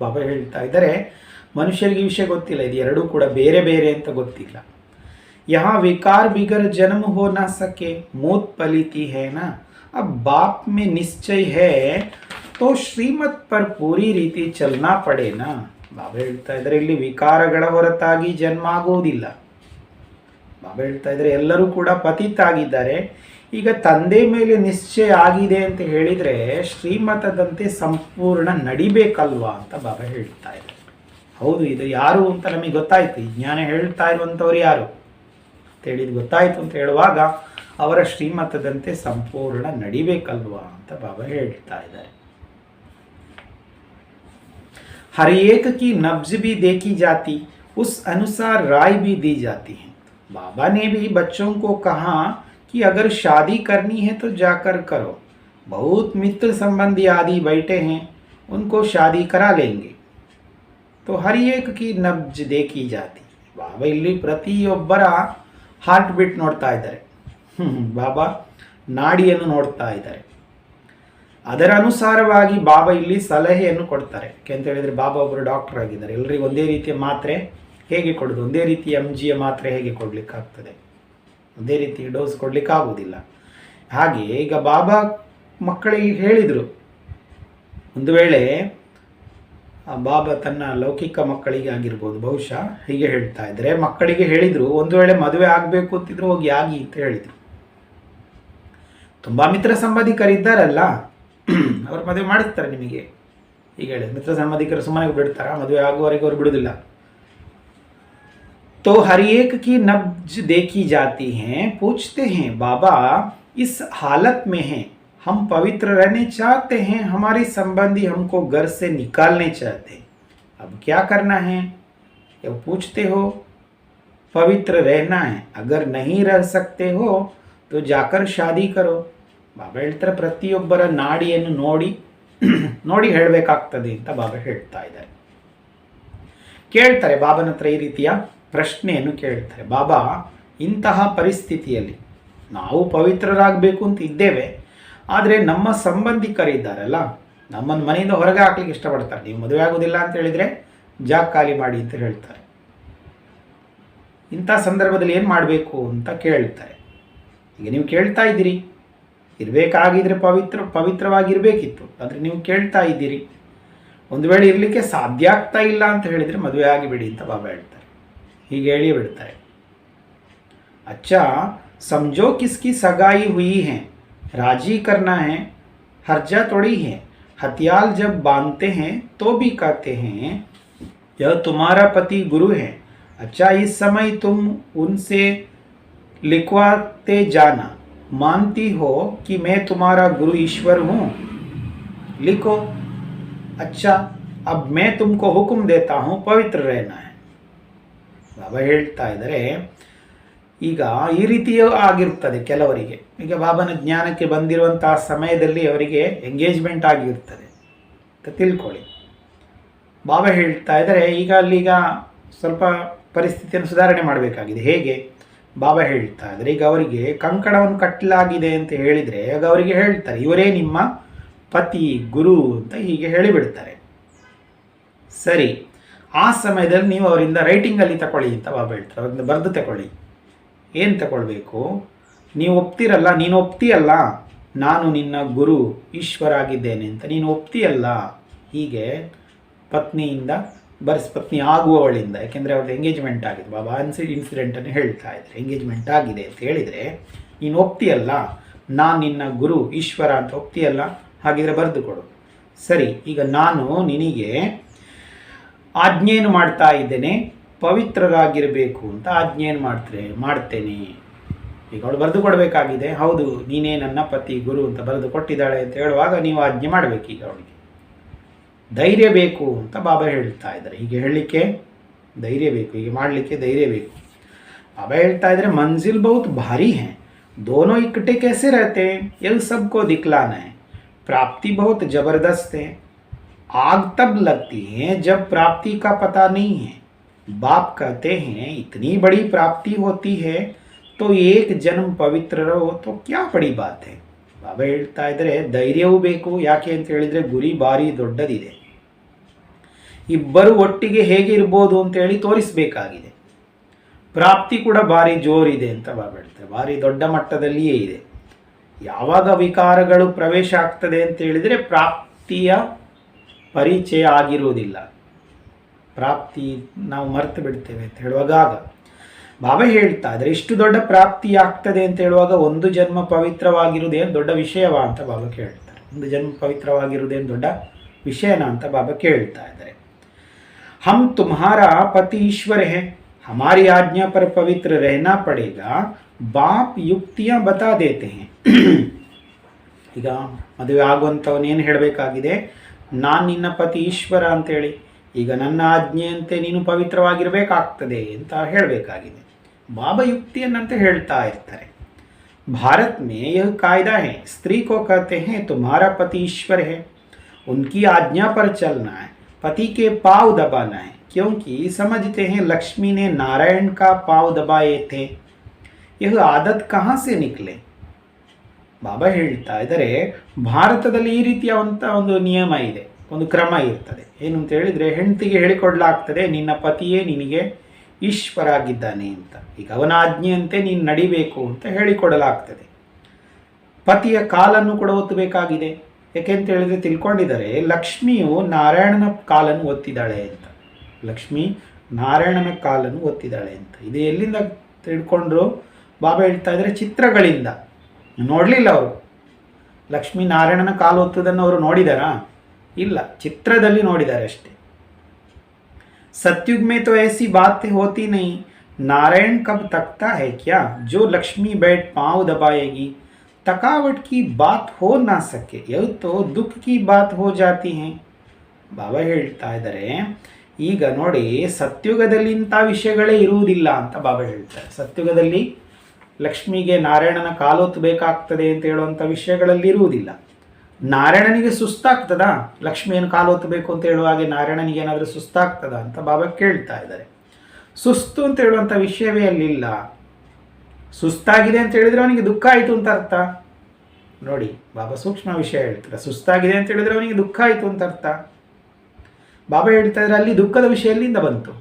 ಬಾಬಾ ಹೇಳ್ತಾ ಇದ್ದಾರೆ, ಮನುಷ್ಯರಿಗೆ ಈ ವಿಷಯ ಗೊತ್ತಿಲ್ಲ, ಇದು ಎರಡೂ ಕೂಡ ಬೇರೆ ಬೇರೆ ಅಂತ ಗೊತ್ತಿಲ್ಲ. यहाँ विकार बिगर जन्म हो ना सके, मौत पलीती है ना. अब बाप में निश्चय है तो ಶ್ರೀಮತ್ पर पूरी ರೀತಿ ಚಲನಾ ಪಡೇನಾ. ಬಾಬಾ ಹೇಳ್ತಾ ಇದ್ದಾರೆ, ಇಲ್ಲಿ ವಿಕಾರಗಳ ಹೊರತಾಗಿ ಜನ್ಮ ಆಗುವುದಿಲ್ಲ. ಬಾಬಾ ಹೇಳ್ತಾ ಇದ್ದಾರೆ, ಎಲ್ಲರೂ ಕೂಡ ಪತಿತಾಗಿದ್ದಾರೆ. ಈಗ ತಂದೆ ಮೇಲೆ ನಿಶ್ಚಯ ಆಗಿದೆ ಅಂತ ಹೇಳಿದರೆ ಶ್ರೀಮತದಂತೆ ಸಂಪೂರ್ಣ ನಡಿಬೇಕಲ್ವಾ ಅಂತ ಬಾಬಾ ಹೇಳ್ತಾ ಇದ್ದಾರೆ. ಹೌದು, ಇದು ಯಾರು ಅಂತ ನಮಗೆ ಗೊತ್ತಾಯ್ತು. ಈ ಜ್ಞಾನ ಹೇಳ್ತಾ ಇರುವಂಥವ್ರು ಯಾರು ಅಂತ ಹೇಳಿದ್ದು ಗೊತ್ತಾಯ್ತು ಅಂತ ಹೇಳುವಾಗ ಅವರ ಶ್ರೀಮತದಂತೆ ಸಂಪೂರ್ಣ ನಡಿಬೇಕಲ್ವಾ ಅಂತ ಬಾಬಾ ಹೇಳ್ತಾ ಇದ್ದಾರೆ. हर एक की नब्ज भी देखी जाती, उस अनुसार राय भी दी जाती है. बाबा ने भी बच्चों को कहा कि अगर शादी करनी है तो जाकर करो. बहुत मित्र संबंधी आदि बैठे हैं, उनको शादी करा लेंगे. तो हर एक की नब्ज देखी जाती. ಬಾಬಾ ಇಲ್ಲಿ ಪ್ರತಿಯೊಬ್ಬರ ಹಾರ್ಟ್ ಬೀಟ್ ನೋಡ್ತಾ ಇದ್ದಾರೆ. ಬಾಬಾ ನಾಡಿಯನ್ನು ನೋಡ್ತಾ ಇದ್ದಾರೆ. ಅದರ ಅನುಸಾರವಾಗಿ ಬಾಬಾ ಇಲ್ಲಿ ಸಲಹೆಯನ್ನು ಕೊಡ್ತಾರೆ. ಅಂತ ಹೇಳಿದರೆ ಬಾಬಾ ಒಬ್ಬರು ಡಾಕ್ಟರ್ ಆಗಿದ್ದಾರೆ. ಎಲ್ಲರಿಗೂ ಒಂದೇ ರೀತಿಯ ಮಾತ್ರೆ ಹೇಗೆ ಕೊಡೋದು, ಒಂದೇ ರೀತಿಯ MGಯ ಮಾತ್ರೆ ಹೇಗೆ ಕೊಡಲಿಕ್ಕಾಗ್ತದೆ, ಒಂದೇ ರೀತಿ ಡೋಸ್ ಕೊಡಲಿಕ್ಕಾಗೋದಿಲ್ಲ. ಹಾಗೆ ಈಗ ಬಾಬಾ ಮಕ್ಕಳಿಗೆ ಹೇಳಿದರು, ಒಂದು ವೇಳೆ ಬಾಬಾ ತನ್ನ ಲೌಕಿಕ ಮಕ್ಕಳಿಗೆ ಆಗಿರ್ಬೋದು, ಬಹುಶಃ ಹೀಗೆ ಹೇಳ್ತಾ ಇದ್ದಾರೆ, ಮಕ್ಕಳಿಗೆ ಹೇಳಿದರು, ಒಂದು ವೇಳೆ ಮದುವೆ ಆಗಬೇಕು ಅಂತಿದ್ರು ಹೋಗಿ ಆಗಿ ಅಂತ ಹೇಳಿದರು. ತುಂಬ ಮಿತ್ರ ಸಂಬಂಧಿಕರಿದ್ದಾರಲ್ಲ, ಅವ್ರು ಮದುವೆ ಮಾಡಿಸ್ತಾರೆ ನಿಮಗೆ. ಈಗ ಹೇಳಿ, ಮಿತ್ರ ಸಂಬಂಧಿಕರು ಸುಮ್ಮನೆ ಬಿಡ್ತಾರ? ಮದುವೆ ಆಗುವವರೆಗೆ ಅವ್ರು ಬಿಡುವುದಿಲ್ಲ. तो हर एक की नब्ज देखी जाती हैं, पूछते हैं बाबा इस हालत में हैं, हम पवित्र रहने चाहते हैं, हमारे संबंधी हमको घर से निकालने चाहते हैं, अब क्या करना है? ये पूछते हो. पवित्र रहना है, अगर नहीं रह सकते हो तो जाकर शादी करो. ಬಾಬಾ ಹೇಳ್ತಾರೆ, ಪ್ರತಿಯೊಬ್ಬರ ನಾಡಿಯನ್ನು ನೋಡಿ ಹೇಳಬೇಕಾಗ್ತದೆ ಅಂತ ಬಾಬಾ ಹೇಳ್ತಾ ಇದ್ದಾರೆ. ಕೇಳ್ತಾರೆ ಬಾಬನ ಹತ್ರ ಈ ರೀತಿಯ ಪ್ರಶ್ನೆಯನ್ನು ಕೇಳ್ತಾರೆ. ಬಾಬಾ, ಇಂತಹ ಪರಿಸ್ಥಿತಿಯಲ್ಲಿ ನಾವು ಪವಿತ್ರರಾಗಬೇಕು ಅಂತ ಇದ್ದೇವೆ, ಆದರೆ ನಮ್ಮ ಸಂಬಂಧಿಕರಿದ್ದಾರಲ್ಲ, ನಮ್ಮನ್ನು ಮನೆಯಿಂದ ಹೊರಗೆ ಹಾಕ್ಲಿಕ್ಕೆ ಇಷ್ಟಪಡ್ತಾರೆ. ನೀವು ಮದುವೆ ಆಗೋದಿಲ್ಲ ಅಂತ ಹೇಳಿದರೆ ಜಾಗ ಖಾಲಿ ಮಾಡಿ ಅಂತ ಹೇಳ್ತಾರೆ. ಇಂಥ ಸಂದರ್ಭದಲ್ಲಿ ಏನು ಮಾಡಬೇಕು ಅಂತ ಕೇಳ್ತಾರೆ. ಈಗ ನೀವು ಕೇಳ್ತಾ ಇದ್ದೀರಿ, ಇರಬೇಕಾಗಿದ್ರೆ ಪವಿತ್ರವಾಗಿರಬೇಕಿತ್ತು, ಆದರೆ ನೀವು ಕೇಳ್ತಾ ಇದ್ದೀರಿ. ಒಂದು ವೇಳೆ ಇರಲಿಕ್ಕೆ ಸಾಧ್ಯ ಆಗ್ತಾ ಇಲ್ಲ ಅಂತ ಹೇಳಿದರೆ ಮದುವೆ ಆಗಿಬಿಡಿ ಅಂತ ಬಾಬಾ ಹೇಳ್ತಾರೆ. ಹೀಗೆ ಹೇಳಿ ಬಿಡ್ತಾರೆ. अच्छा समझो किसकी सगाई हुई है, राजी करना है, हर्जा थोड़ी है। हथियार जब बांधते हैं तो भी कहते हैं यह तुम्हारा पति गुरु है। अच्छा इस समय तुम उनसे लिखवाते जाना, मानती हो कि मैं तुम्हारा गुरु ईश्वर हूँ, लिखो। अच्छा अब मैं तुमको हुक्म देता हूँ, पवित्र रहना है। ಬಾಬಾ ಹೇಳ್ತಾ ಇದ್ದಾರೆ, ಈಗ ಈ ರೀತಿಯೂ ಆಗಿರ್ತದೆ ಕೆಲವರಿಗೆ. ಈಗ ಬಾಬನ ಜ್ಞಾನಕ್ಕೆ ಬಂದಿರುವಂತಹ ಸಮಯದಲ್ಲಿ ಅವರಿಗೆ ಎಂಗೇಜ್ಮೆಂಟ್ ಆಗಿರ್ತದೆ ಅಂತ ತಿಳ್ಕೊಳ್ಳಿ. ಬಾಬಾ ಹೇಳ್ತಾ ಇದ್ದಾರೆ, ಈಗ ಅಲ್ಲೀಗ ಸ್ವಲ್ಪ ಪರಿಸ್ಥಿತಿಯನ್ನು ಸುಧಾರಣೆ ಮಾಡಬೇಕಾಗಿದೆ. ಹೇಗೆ? ಬಾಬಾ ಹೇಳ್ತಾ ಇದ್ದಾರೆ, ಈಗ ಅವರಿಗೆ ಕಂಕಣವನ್ನು ಕಟ್ಟಲಾಗಿದೆ ಅಂತ ಹೇಳಿದರೆ ಆಗ ಅವರಿಗೆ ಹೇಳ್ತಾರೆ, ಇವರೇ ನಿಮ್ಮ ಪತಿ ಗುರು ಅಂತ ಹೀಗೆ ಹೇಳಿಬಿಡ್ತಾರೆ. ಸರಿ, ಆ ಸಮಯದಲ್ಲಿ ನೀವು ಅವರಿಂದ ರೈಟಿಂಗಲ್ಲಿ ತಗೊಳ್ಳಿ ಅಂತ ಬಾಬಾ ಹೇಳ್ತಾರೆ. ಅವರಿಂದ ಬರೆದು ತಗೊಳ್ಳಿ. ಏನು ತಗೊಳ್ಬೇಕು? ನೀವು ಒಪ್ತಿರಲ್ಲ, ನೀನು ಒಪ್ತೀಯಲ್ಲ ನಾನು ನಿನ್ನ ಗುರು ಈಶ್ವರ ಆಗಿದ್ದೇನೆ ಅಂತ ನೀನು ಒಪ್ತೀಯಲ್ಲ, ಹೀಗೆ ಪತ್ನಿಯಿಂದ ಪತ್ನಿ ಆಗುವವಳಿಂದ, ಯಾಕೆಂದರೆ ಅವ್ರದ್ದು ಎಂಗೇಜ್ಮೆಂಟ್ ಆಗಿದೆ. ಬಾಬಾ ಇನ್ಸಿಡೆಂಟನ್ನು ಹೇಳ್ತಾ ಇದ್ದಾರೆ, ಎಂಗೇಜ್ಮೆಂಟ್ ಆಗಿದೆ ಅಂತ ಹೇಳಿದರೆ ನೀನು ಒಪ್ತೀಯಲ್ಲ ನಾನು ನಿನ್ನ ಗುರು ಈಶ್ವರ ಅಂತ ಒಪ್ತೀಯಲ್ಲ, ಹಾಗಿದ್ರೆ ಬರೆದು ಕೊಡು. ಸರಿ, ಈಗ ನಾನು ನಿನಗೆ ಆಜ್ಞೆಯನ್ನು ಮಾಡ್ತಾ ಇದ್ದೇನೆ, ಪವಿತ್ರರಾಗಿರಬೇಕು ಅಂತ ಆಜ್ಞೆಯನ್ನು ಮಾಡ್ತೇನೆ. ಈಗ ಅವಳು ಬರೆದು ಕೊಡಬೇಕಾಗಿದೆ. ಹೌದು, ನೀನೇ ನನ್ನ ಪತಿ ಗುರು ಅಂತ ಬರೆದು ಕೊಟ್ಟಿದ್ದಾಳೆ ಅಂತ ಹೇಳುವಾಗ ನೀವು ಆಜ್ಞೆ ಮಾಡಬೇಕು. ಈಗ ಅವಳಿಗೆ ಧೈರ್ಯ ಬೇಕು ಅಂತ ಬಾಬಾ ಹೇಳ್ತಾ ಇದ್ದಾರೆ. ಹೀಗೆ ಹೇಳಲಿಕ್ಕೆ ಧೈರ್ಯ ಬೇಕು, ಹೀಗೆ ಮಾಡಲಿಕ್ಕೆ ಧೈರ್ಯ ಬೇಕು. ಬಾಬಾ ಹೇಳ್ತಾ ಇದ್ದಾರೆ, ಮಂಜಿಲ್ ಬಹುತ್ ಭಾರಿ है, दोनों इकट्ठे कैसे रहते हैं, ये सबको दिखलाना है। प्राप्ति बहुत जबरदस्त है, आग तब लगती है जब प्राप्ति का पता नहीं है। बाप कहते हैं इतनी बड़ी प्राप्ति होती है तो एक जन्म पवित्र रहो तो क्या बड़ी बात है। ಬಾಬಾ ಹೇಳ್ತಾ ಇದ್ದಾರೆ, ಧೈರ್ಯವೂ ಬೇಕು. ಯಾಕೆ ಅಂತ ಹೇಳಿದರೆ ಗುರಿ ಭಾರಿ ದೊಡ್ಡದಿದೆ. ಇಬ್ಬರು ಒಟ್ಟಿಗೆ ಹೇಗೆ ಇರ್ಬೋದು ಅಂತೇಳಿ ತೋರಿಸಬೇಕಾಗಿದೆ. ಪ್ರಾಪ್ತಿ ಕೂಡ ಭಾರಿ ಜೋರಿದೆ ಅಂತ ಬಾಬಾ ಹೇಳ್ತಾರೆ, ಭಾರಿ ದೊಡ್ಡ ಮಟ್ಟದಲ್ಲಿಯೇ ಇದೆ. ಯಾವಾಗ ವಿಕಾರಗಳು ಪ್ರವೇಶ ಆಗ್ತದೆ ಅಂತ ಹೇಳಿದರೆ ಪ್ರಾಪ್ತಿಯ ಪರಿಚಯ ಆಗಿರುವುದಿಲ್ಲ, ಪ್ರಾಪ್ತಿ ನಾವು ಮರೆತು ಬಿಡ್ತೇವೆ ಅಂತ ಹೇಳುವಾಗ ಬಾಬಾ ಹೇಳ್ತಾ ಇದ್ದಾರೆ, ಇಷ್ಟು ದೊಡ್ಡ ಪ್ರಾಪ್ತಿ ಆಗ್ತದೆ ಅಂತ ಹೇಳುವಾಗ ಒಂದು ಜನ್ಮ ಪವಿತ್ರವಾಗಿರುವುದೇನು ದೊಡ್ಡ ವಿಷಯವಾ ಅಂತ ಬಾಬಾ ಕೇಳ್ತಾರೆ. ಒಂದು ಜನ್ಮ ಪವಿತ್ರವಾಗಿರುವುದೇನು ದೊಡ್ಡ ವಿಷಯನಾ ಅಂತ ಬಾಬಾ ಕೇಳ್ತಾ ಇದ್ದಾರೆ. हम तुम्हारा पति ईश्वर है, हमारी आज्ञा पर पवित्र रहना पड़ेगा, बाप युक्तियां बता देते हैं. ಈಗ ಮದುವೆ ಆಗುವಂಥವನೇನು ಹೇಳಬೇಕಾಗಿದೆ, ನಾನು ನಿನ್ನ ಪತಿ ಈಶ್ವರ ಅಂತೇಳಿ, ಈಗ ನನ್ನ ಆಜ್ಞೆಯಂತೆ ನೀನು ಪವಿತ್ರವಾಗಿರಬೇಕಾಗ್ತದೆ ಅಂತ ಹೇಳಬೇಕಾಗಿದೆ. ಬಾಬಾ ಯುಕ್ತಿಯನ್ನಂತೆ ಹೇಳ್ತಾ ಇರ್ತಾರೆ. भारत में यह कायदा है, स्त्री को कहते हैं तुम्हारा पति ईश्वर है, उनकी आज्ञा पर चलना है, पति के पाँव दबाना है, क्योंकि समझते हैं लक्ष्मी ने नारायण का पाँव दबाए थे। यह आदत कहाँ से निकले? ಬಾಬಾ ಹೇಳ್ತಾ ಇದ್ದಾರೆ, ಭಾರತದಲ್ಲಿ ಈ ರೀತಿಯಾದಂಥ ಒಂದು ನಿಯಮ ಇದೆ, ಒಂದು ಕ್ರಮ ಇರ್ತದೆ. ಏನು ಅಂತ ಹೇಳಿದರೆ, ಹೆಂಡತಿಗೆ ಹೇಳಿಕೊಡ್ಲಾಗ್ತದೆ ನಿನ್ನ ಪತಿಯೇ ನಿನಗೆ ಈಶ್ವರ ಆಗಿದ್ದಾನೆ ಅಂತ. ಈಗ ಅವನ ಆಜ್ಞೆಯಂತೆ ನೀನು ನಡಿಬೇಕು ಅಂತ ಹೇಳಿಕೊಡಲಾಗ್ತದೆ. ಪತಿಯ ಕಾಲನ್ನು ಕೂಡ ಒತ್ತಬೇಕಾಗಿದೆ. ಯಾಕೆಂತ ಹೇಳಿದರೆ ತಿಳ್ಕೊಂಡಿದ್ದಾರೆ, ಲಕ್ಷ್ಮಿಯು ನಾರಾಯಣನ ಕಾಲನ್ನು ಒತ್ತಿದ್ದಾಳೆ ಅಂತ. ಲಕ್ಷ್ಮಿ ನಾರಾಯಣನ ಕಾಲನ್ನು ಒತ್ತಿದ್ದಾಳೆ ಅಂತ. ಇದು ಎಲ್ಲಿಂದ ತಿಳ್ಕೊಂಡ್ರು? ಬಾಬಾ ಹೇಳ್ತಾ ಇದ್ದಾರೆ, ಚಿತ್ರಗಳಿಂದ. ನೋಡಲಿಲ್ಲ ಅವರು, ಲಕ್ಷ್ಮೀ ನಾರಾಯಣನ ಕಾಲು ಒತ್ತುವುದನ್ನು ಅವರು ನೋಡಿದಾರಾ? ಇಲ್ಲ, ಚಿತ್ರದಲ್ಲಿ ನೋಡಿದ್ದಾರೆ ಅಷ್ಟೇ. सतयुग में तो ऐसी बात होती नहीं, नारायण कब तकता है क्या, जो लक्ष्मी बैठ पाँव दबाएगी, थकावट की बात हो ना सके, यह तो दुख की बात हो जाती है. ಬಾಬಾ ಹೇಳ್ತಾ ಇದ್ದಾರೆ, ಈಗ ನೋಡಿ ಸತ್ಯುಗದಲ್ಲಿ ಇಂಥ ವಿಷಯಗಳೇ ಇರುವುದಿಲ್ಲ ಅಂತ ಬಾಬಾ ಹೇಳ್ತಾರೆ. ಸತ್ಯುಗದಲ್ಲಿ ಲಕ್ಷ್ಮಿಗೆ ನಾರಾಯಣನ ಕಾಲೊತ್ತು ಬೇಕಾಗ್ತದೆ ಅಂತ ಹೇಳುವಂಥ ವಿಷಯಗಳಲ್ಲಿ ಇರುವುದಿಲ್ಲ. ನಾರಾಯಣನಿಗೆ ಸುಸ್ತಾಗ್ತದ? ಲಕ್ಷ್ಮಿಯನ್ನು ಕಾಲು ಹೊತ್ತಬೇಕು ಅಂತ ಹೇಳುವ ಹಾಗೆ ನಾರಾಯಣನಿಗೆ ಏನಾದರೂ ಸುಸ್ತಾಗ್ತದ ಅಂತ ಬಾಬಾ ಕೇಳ್ತಾ ಇದ್ದಾರೆ. ಸುಸ್ತು ಅಂತ ಹೇಳುವಂಥ ವಿಷಯವೇ ಅಲ್ಲಿಲ್ಲ. ಸುಸ್ತಾಗಿದೆ ಅಂತ ಹೇಳಿದ್ರೆ ಅವನಿಗೆ ದುಃಖ ಆಯಿತು ಅಂತ ಅರ್ಥ. ನೋಡಿ, ಬಾಬಾ ಸೂಕ್ಷ್ಮ ವಿಷಯ ಹೇಳ್ತಾರೆ. ಸುಸ್ತಾಗಿದೆ ಅಂತ ಹೇಳಿದ್ರೆ ಅವನಿಗೆ ದುಃಖ ಆಯಿತು ಅಂತ ಅರ್ಥ. ಬಾಬಾ ಹೇಳ್ತಾ ಇದ್ದಾರೆ ಅಲ್ಲಿ ದುಃಖದ ವಿಷಯ ಎಲ್ಲಿಂದ ಬಂತು?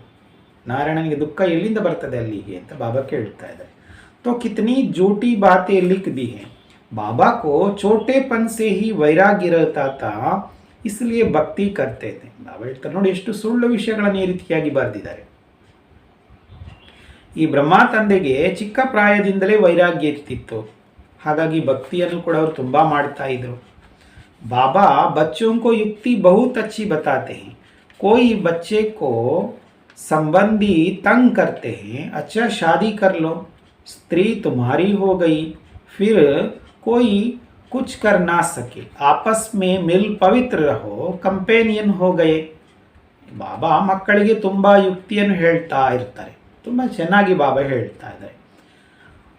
ನಾರಾಯಣನಿಗೆ ದುಃಖ ಎಲ್ಲಿಂದ ಬರ್ತದೆ ಅಲ್ಲಿಗೆ ಅಂತ ಬಾಬಾ ಕೇಳ್ತಾ ಇದ್ದಾರೆ. तो कितनी झूठी बातें लिख दी हैं. बाबा को छोटेपन से ही वैराग्य रहता था, इसलिए ಭಕ್ತಿ करते थे. ಬಾಬಾ ಹೇಳ್ತಾರೆ ನೋಡಿ ಎಷ್ಟು ಸುಳ್ಳು ವಿಷಯಗಳನ್ನು ಈ ರೀತಿಯಾಗಿ ಬರೆದಿದ್ದಾರೆ. ಈ ಬ್ರಹ್ಮ ತಂದೆಗೆ ಚಿಕ್ಕ ಪ್ರಾಯದಿಂದಲೇ ವೈರಾಗ್ಯ ಇರ್ತಿತ್ತು, ಹಾಗಾಗಿ ಭಕ್ತಿಯನ್ನು ಕೂಡ ಅವರು ತುಂಬ ಮಾಡ್ತಾ ಇದ್ರು. बाबा बच्चों को युक्ति बहुत अच्छी बताते हैं. कोई बच्चे को संबंधी तंग करते हैं, अच्छा शादी कर लो, स्त्री तुम्हारी हो गई, फिर कोई कुछ कर ना सके, आपस में मिल पवित्र रहो, कंपेनियन हो गए. ಬಾಬಾ ಮಕ್ಕಳಿಗೆ ತುಂಬ ಯುಕ್ತಿಯನ್ನು ಹೇಳ್ತಾ ಇರ್ತಾರೆ. ತುಂಬ ಚೆನ್ನಾಗಿ ಬಾಬಾ ಹೇಳ್ತಾ ಇದ್ದಾರೆ.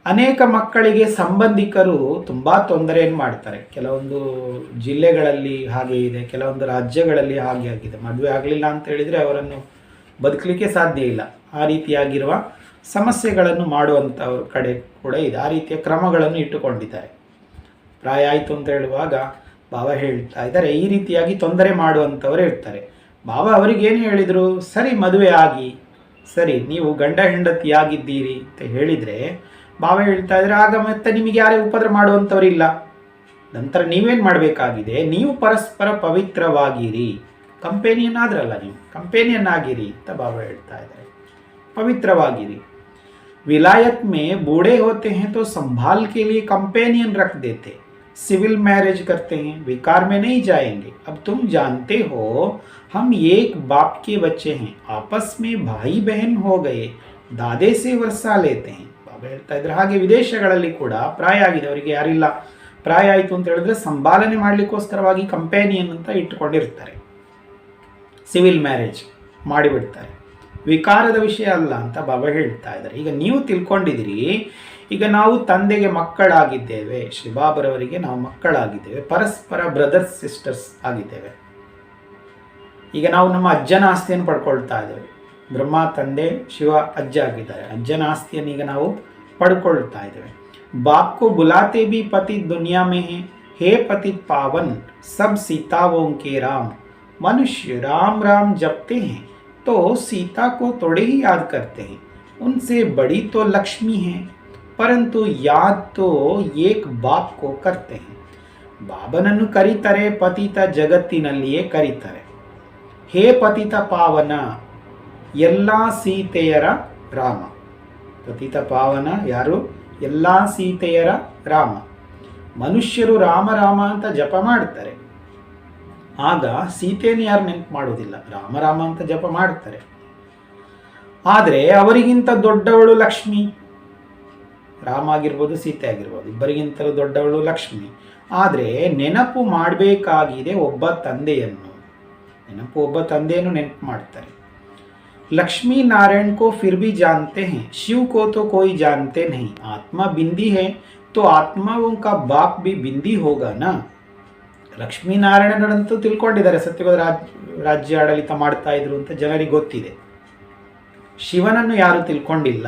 ಅನೇಕ ಮಕ್ಕಳಿಗೆ ಸಂಬಂಧಿಕರು ತುಂಬ ತೊಂದರೆಯನ್ನು ಮಾಡ್ತಾರೆ. ಕೆಲವೊಂದು ಜಿಲ್ಲೆಗಳಲ್ಲಿ ಹಾಗೆ ಇದೆ, ಕೆಲವೊಂದು ರಾಜ್ಯಗಳಲ್ಲಿ ಹಾಗೆ ಆಗಿದೆ. ಮದುವೆ ಆಗಲಿಲ್ಲ ಅಂತ ಹೇಳಿದರೆ ಅವರನ್ನು ಬದುಕಲಿಕ್ಕೆ ಸಾಧ್ಯ ಇಲ್ಲ. ಆ ರೀತಿಯಾಗಿರುವ ಸಮಸ್ಯೆಗಳನ್ನು ಮಾಡುವಂಥ ಕಡೆ ಕೂಡ ಇದೆ. ಆ ರೀತಿಯ ಕ್ರಮಗಳನ್ನು ಇಟ್ಟುಕೊಂಡಿದ್ದಾರೆ. ಪ್ರಾಯ ಆಯಿತು ಅಂತ ಹೇಳುವಾಗ ಬಾಬಾ ಹೇಳ್ತಾ ಇದ್ದಾರೆ ಈ ರೀತಿಯಾಗಿ ತೊಂದರೆ ಮಾಡುವಂಥವರು ಇರ್ತಾರೆ. ಬಾಬಾ ಅವರಿಗೇನು ಹೇಳಿದರು? ಸರಿ ಮದುವೆ ಆಗಿ, ಸರಿ ನೀವು ಗಂಡ ಹೆಂಡತಿಯಾಗಿದ್ದೀರಿ ಅಂತ ಹೇಳಿದರೆ ಬಾಬಾ ಹೇಳ್ತಾ ಇದ್ದಾರೆ ಆಗ ಮತ್ತೆ ನಿಮಗೆ ಯಾರೇ ಉಪದ್ರ ಮಾಡುವಂಥವರಿಲ್ಲ. ನಂತರ ನೀವೇನು ಮಾಡಬೇಕಾಗಿದೆ? ನೀವು ಪರಸ್ಪರ ಪವಿತ್ರವಾಗಿರಿ. ಕಂಪೇನಿಯನ್ ಆದ್ರಲ್ಲ, ನೀವು ಕಂಪೇನಿಯನ್ ಆಗಿರಿ ಅಂತ ಬಾಬಾ ಹೇಳ್ತಾ ಇದ್ದಾರೆ. पवित्रवागिरी. विलायत में बूढ़े होते हैं तो संभाल के लिए कंपेनियन रख देते, सिविल मैरिज करते हैं, विकार में नहीं जाएंगे. अब तुम जानते हो हम एक बाप के बच्चे हैं, आपस में भाई बहन हो गए, दादे से वर्षा लेते हैं. ಬಾಬಾ ಹೇಳ್ತಾ ಇದ್ರೆ ಹಾಗೆ ವಿದೇಶಗಳಲ್ಲಿ ಕೂಡ ಪ್ರಾಯ ಆಗಿದೆ, ಅವರಿಗೆ ಯಾರಿಲ್ಲ, ಪ್ರಾಯ ಆಯಿತು ಅಂತ ಹೇಳಿದ್ರೆ ಸಂಭಾಲನೆ ಮಾಡಲಿಕ್ಕೋಸ್ಕರವಾಗಿ ಕಂಪೇನಿಯನ್ ಅಂತ ಇಟ್ಟುಕೊಂಡಿರ್ತಾರೆ, ಸಿವಿಲ್ ಮ್ಯಾರೇಜ್ ಮಾಡಿಬಿಡ್ತಾರೆ. ವಿಕಾರದ ವಿಷಯ ಅಲ್ಲ ಅಂತ ಬಾಬಾ ಹೇಳ್ತಾ ಇದ್ದಾರೆ. ಈಗ ನೀವು ತಿಳ್ಕೊಂಡಿದ್ದೀರಿ, ಈಗ ನಾವು ತಂದೆಗೆ ಮಕ್ಕಳಾಗಿದ್ದೇವೆ, ಶಿವಬಾಬರವರಿಗೆ ನಾವು ಮಕ್ಕಳಾಗಿದ್ದೇವೆ, ಪರಸ್ಪರ ಬ್ರದರ್ಸ್ ಸಿಸ್ಟರ್ಸ್ ಆಗಿದ್ದೇವೆ. ಈಗ ನಾವು ನಮ್ಮ ಅಜ್ಜನ ಆಸ್ತಿಯನ್ನು ಪಡ್ಕೊಳ್ತಾ ಇದ್ದೇವೆ. ಬ್ರಹ್ಮ ತಂದೆ, ಶಿವ ಅಜ್ಜ ಆಗಿದ್ದಾರೆ. ಅಜ್ಜನ ಆಸ್ತಿಯನ್ನು ಈಗ ನಾವು ಪಡ್ಕೊಳ್ತಾ ಇದ್ದೇವೆ. बाप को बुलाते भी पतित दुनिया में है, हे पतित पावन सब सीताओं के राम. मनुष्य राम राम जपते हैं तो सीता को थोड़े ही याद करते हैं, उनसे बड़ी तो लक्ष्मी है, परंतु याद तो एक बाप को करते हैं. ಬಾಬನನ್ನು ಕರೀತಾರೆ, ಪತಿತ ಜಗತ್ತಿನಲ್ಲಿಯೇ ಕರೀತಾರೆ. ಹೇ ಪತಿತ ಪಾವನ, ಎಲ್ಲ ಸೀತೆಯರ ರಾಮ. ಪತಿತ ಪಾವನ ಯಾರು? ಎಲ್ಲ ಸೀತೆಯರ ರಾಮ. ಮನುಷ್ಯರು ರಾಮ ರಾಮ ಅಂತ ಜಪ ಮಾಡ್ತಾರೆ, ಆಗ ಸೀತೆಯನ್ನು ಯಾರು ನೆನಪು ಮಾಡೋದಿಲ್ಲ, ರಾಮ ರಾಮ ಅಂತ ಜಪ ಮಾಡ್ತಾರೆ. ಆದರೆ ಅವರಿಗಿಂತ ದೊಡ್ಡವಳು ಲಕ್ಷ್ಮಿ. ರಾಮ ಆಗಿರ್ಬೋದು, ಸೀತೆ ಆಗಿರ್ಬೋದು, ಇಬ್ಬರಿಗಿಂತಲೂ ದೊಡ್ಡವಳು ಲಕ್ಷ್ಮಿ. ಆದರೆ ನೆನಪು ಮಾಡಬೇಕಾಗಿದೆ ಒಬ್ಬ ತಂದೆಯನ್ನು. ಒಬ್ಬ ತಂದೆಯನ್ನು ನೆನಪು ಮಾಡ್ತಾರೆ. लक्ष्मी नारायण को फिर भी जानते हैं, शिव को तो कोई जानते नहीं. आत्मा बिंदी है तो आत्माओं का बाप भी बिंदी होगा ना. ಲಕ್ಷ್ಮೀನಾರಾಯಣನಂತೂ ತಿಳ್ಕೊಂಡಿದ್ದಾರೆ, ಸತ್ಯವಾದ ರಾಜ್ಯ ಆಡಳಿತ ಮಾಡ್ತಾ ಇದ್ರು ಅಂತ ಜನರಿಗೆ ಗೊತ್ತಿದೆ. ಶಿವನನ್ನು ಯಾರು ತಿಳ್ಕೊಂಡಿಲ್ಲ.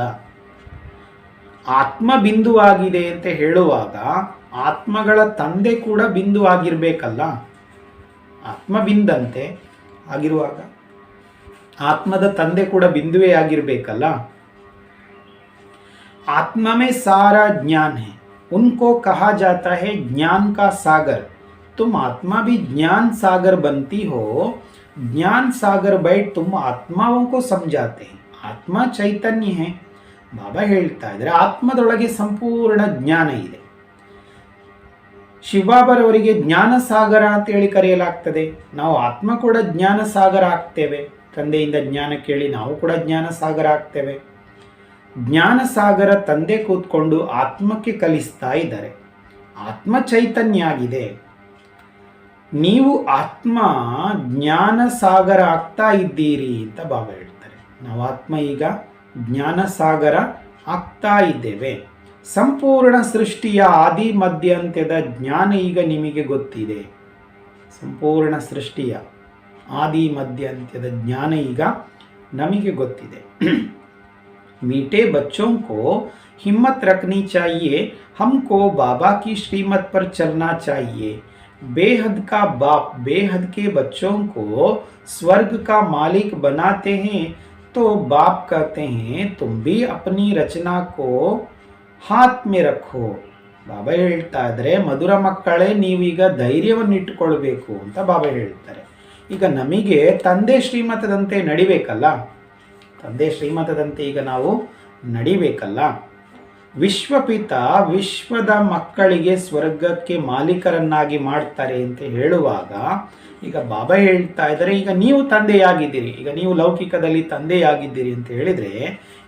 ಆತ್ಮ ಬಿಂದುವಾಗಿದೆ ಅಂತ ಹೇಳುವಾಗ ಆತ್ಮಗಳ ತಂದೆ ಕೂಡ ಬಿಂದು ಆಗಿರ್ಬೇಕಲ್ಲ. ಆತ್ಮ ಬಿಂದಂತೆ ಆಗಿರುವಾಗ ಆತ್ಮದ ತಂದೆ ಕೂಡ ಬಿಂದುವೇ ಆಗಿರಬೇಕಲ್ಲ. आत्मा में सारा ज्ञान है, उनको कहा जाता है ज्ञान का सागर. तुम आत्मा भी ज्ञान सागर बनती हो, ज्ञान सागर बैठ तुम आत्माओं को समझाते हैं. आत्मा चैतन्य है. ಬಾಬಾ ಹೇಳ್ತಾ ಇದ್ದಾರೆ ಆತ್ಮದೊಳಗೆ ಸಂಪೂರ್ಣ ಜ್ಞಾನ ಇದೆ. ಶಿವಬಾಬರವರಿಗೆ ಜ್ಞಾನ ಸಾಗರ ಅಂತ ಹೇಳಿ ಕರೆಯಲಾಗ್ತದೆ. ನಾವು ಆತ್ಮ ಕೂಡ ಜ್ಞಾನ ಸಾಗರ ಆಗ್ತೇವೆ. ತಂದೆಯಿಂದ ಜ್ಞಾನ ಕೇಳಿ ನಾವು ಕೂಡ ಜ್ಞಾನ ಸಾಗರ ಆಗ್ತೇವೆ. ಜ್ಞಾನ ಸಾಗರ ತಂದೆ ಕೂತ್ಕೊಂಡು ಆತ್ಮಕ್ಕೆ ಕಲಿಸ್ತಾ ಇದ್ದಾರೆ. ಆತ್ಮ ಚೈತನ್ಯ ಆಗಿದೆ. ನೀವು ಆತ್ಮ ಜ್ಞಾನ ಸಾಗರ ಆಗ್ತಾ ಇದ್ದೀರಿ ಅಂತ ಬಾಬಾ ಹೇಳ್ತಾರೆ. ನಾವು ಆತ್ಮ ಈಗ ಜ್ಞಾನ ಸಾಗರ ಆಗ್ತಾ ಇದ್ದೇವೆ. ಸಂಪೂರ್ಣ ಸೃಷ್ಟಿಯ ಆದಿ ಮಧ್ಯಾಂತ್ಯದ ಜ್ಞಾನ ಈಗ ನಿಮಗೆ ಗೊತ್ತಿದೆ. ಸಂಪೂರ್ಣ ಸೃಷ್ಟಿಯ ಆದಿ ಮಧ್ಯ ಅಂತ್ಯದ ಜ್ಞಾನ ಈಗ ನಮಗೆ ಗೊತ್ತಿದೆ. मीठे बच्चों को हिम्मत रखनी चाहिए, हमको बाबा की श्रीमत पर चलना चाहिए. बेहद का बाप बेहद के बच्चों को स्वर्ग का मालिक बनाते हैं, तो बाप कहते हैं तुम भी अपनी रचना को हाथ में रखो. ಬಾಬಾ ಹೇಳ್ತಾ ಇದ್ರೆ, ಮಧುರ ಮಕ್ಕಳೇ ನೀವೀಗ ಧೈರ್ಯವನ್ನು ಇಟ್ಟುಕೊಳ್ಬೇಕು ಅಂತ ಬಾಬಾ ಹೇಳ್ತಾರೆ. ಈಗ ನಮಗೆ ತಂದೆ ಶ್ರೀಮತದಂತೆ ನಡಿಬೇಕಲ್ಲ, ತಂದೆ ಶ್ರೀಮತದಂತೆ ಈಗ ನಾವು ನಡಿಬೇಕಲ್ಲ. ವಿಶ್ವಪಿತ ವಿಶ್ವದ ಮಕ್ಕಳಿಗೆ ಸ್ವರ್ಗಕ್ಕೆ ಮಾಲೀಕರನ್ನಾಗಿ ಮಾಡ್ತಾರೆ ಅಂತ ಹೇಳುವಾಗ ಈಗ ಬಾಬಾ ಹೇಳ್ತಾ ಇದ್ದಾರೆ, ಈಗ ನೀವು ತಂದೆಯಾಗಿದ್ದೀರಿ, ಈಗ ನೀವು ಲೌಕಿಕದಲ್ಲಿ ತಂದೆಯಾಗಿದ್ದೀರಿ ಅಂತ ಹೇಳಿದರೆ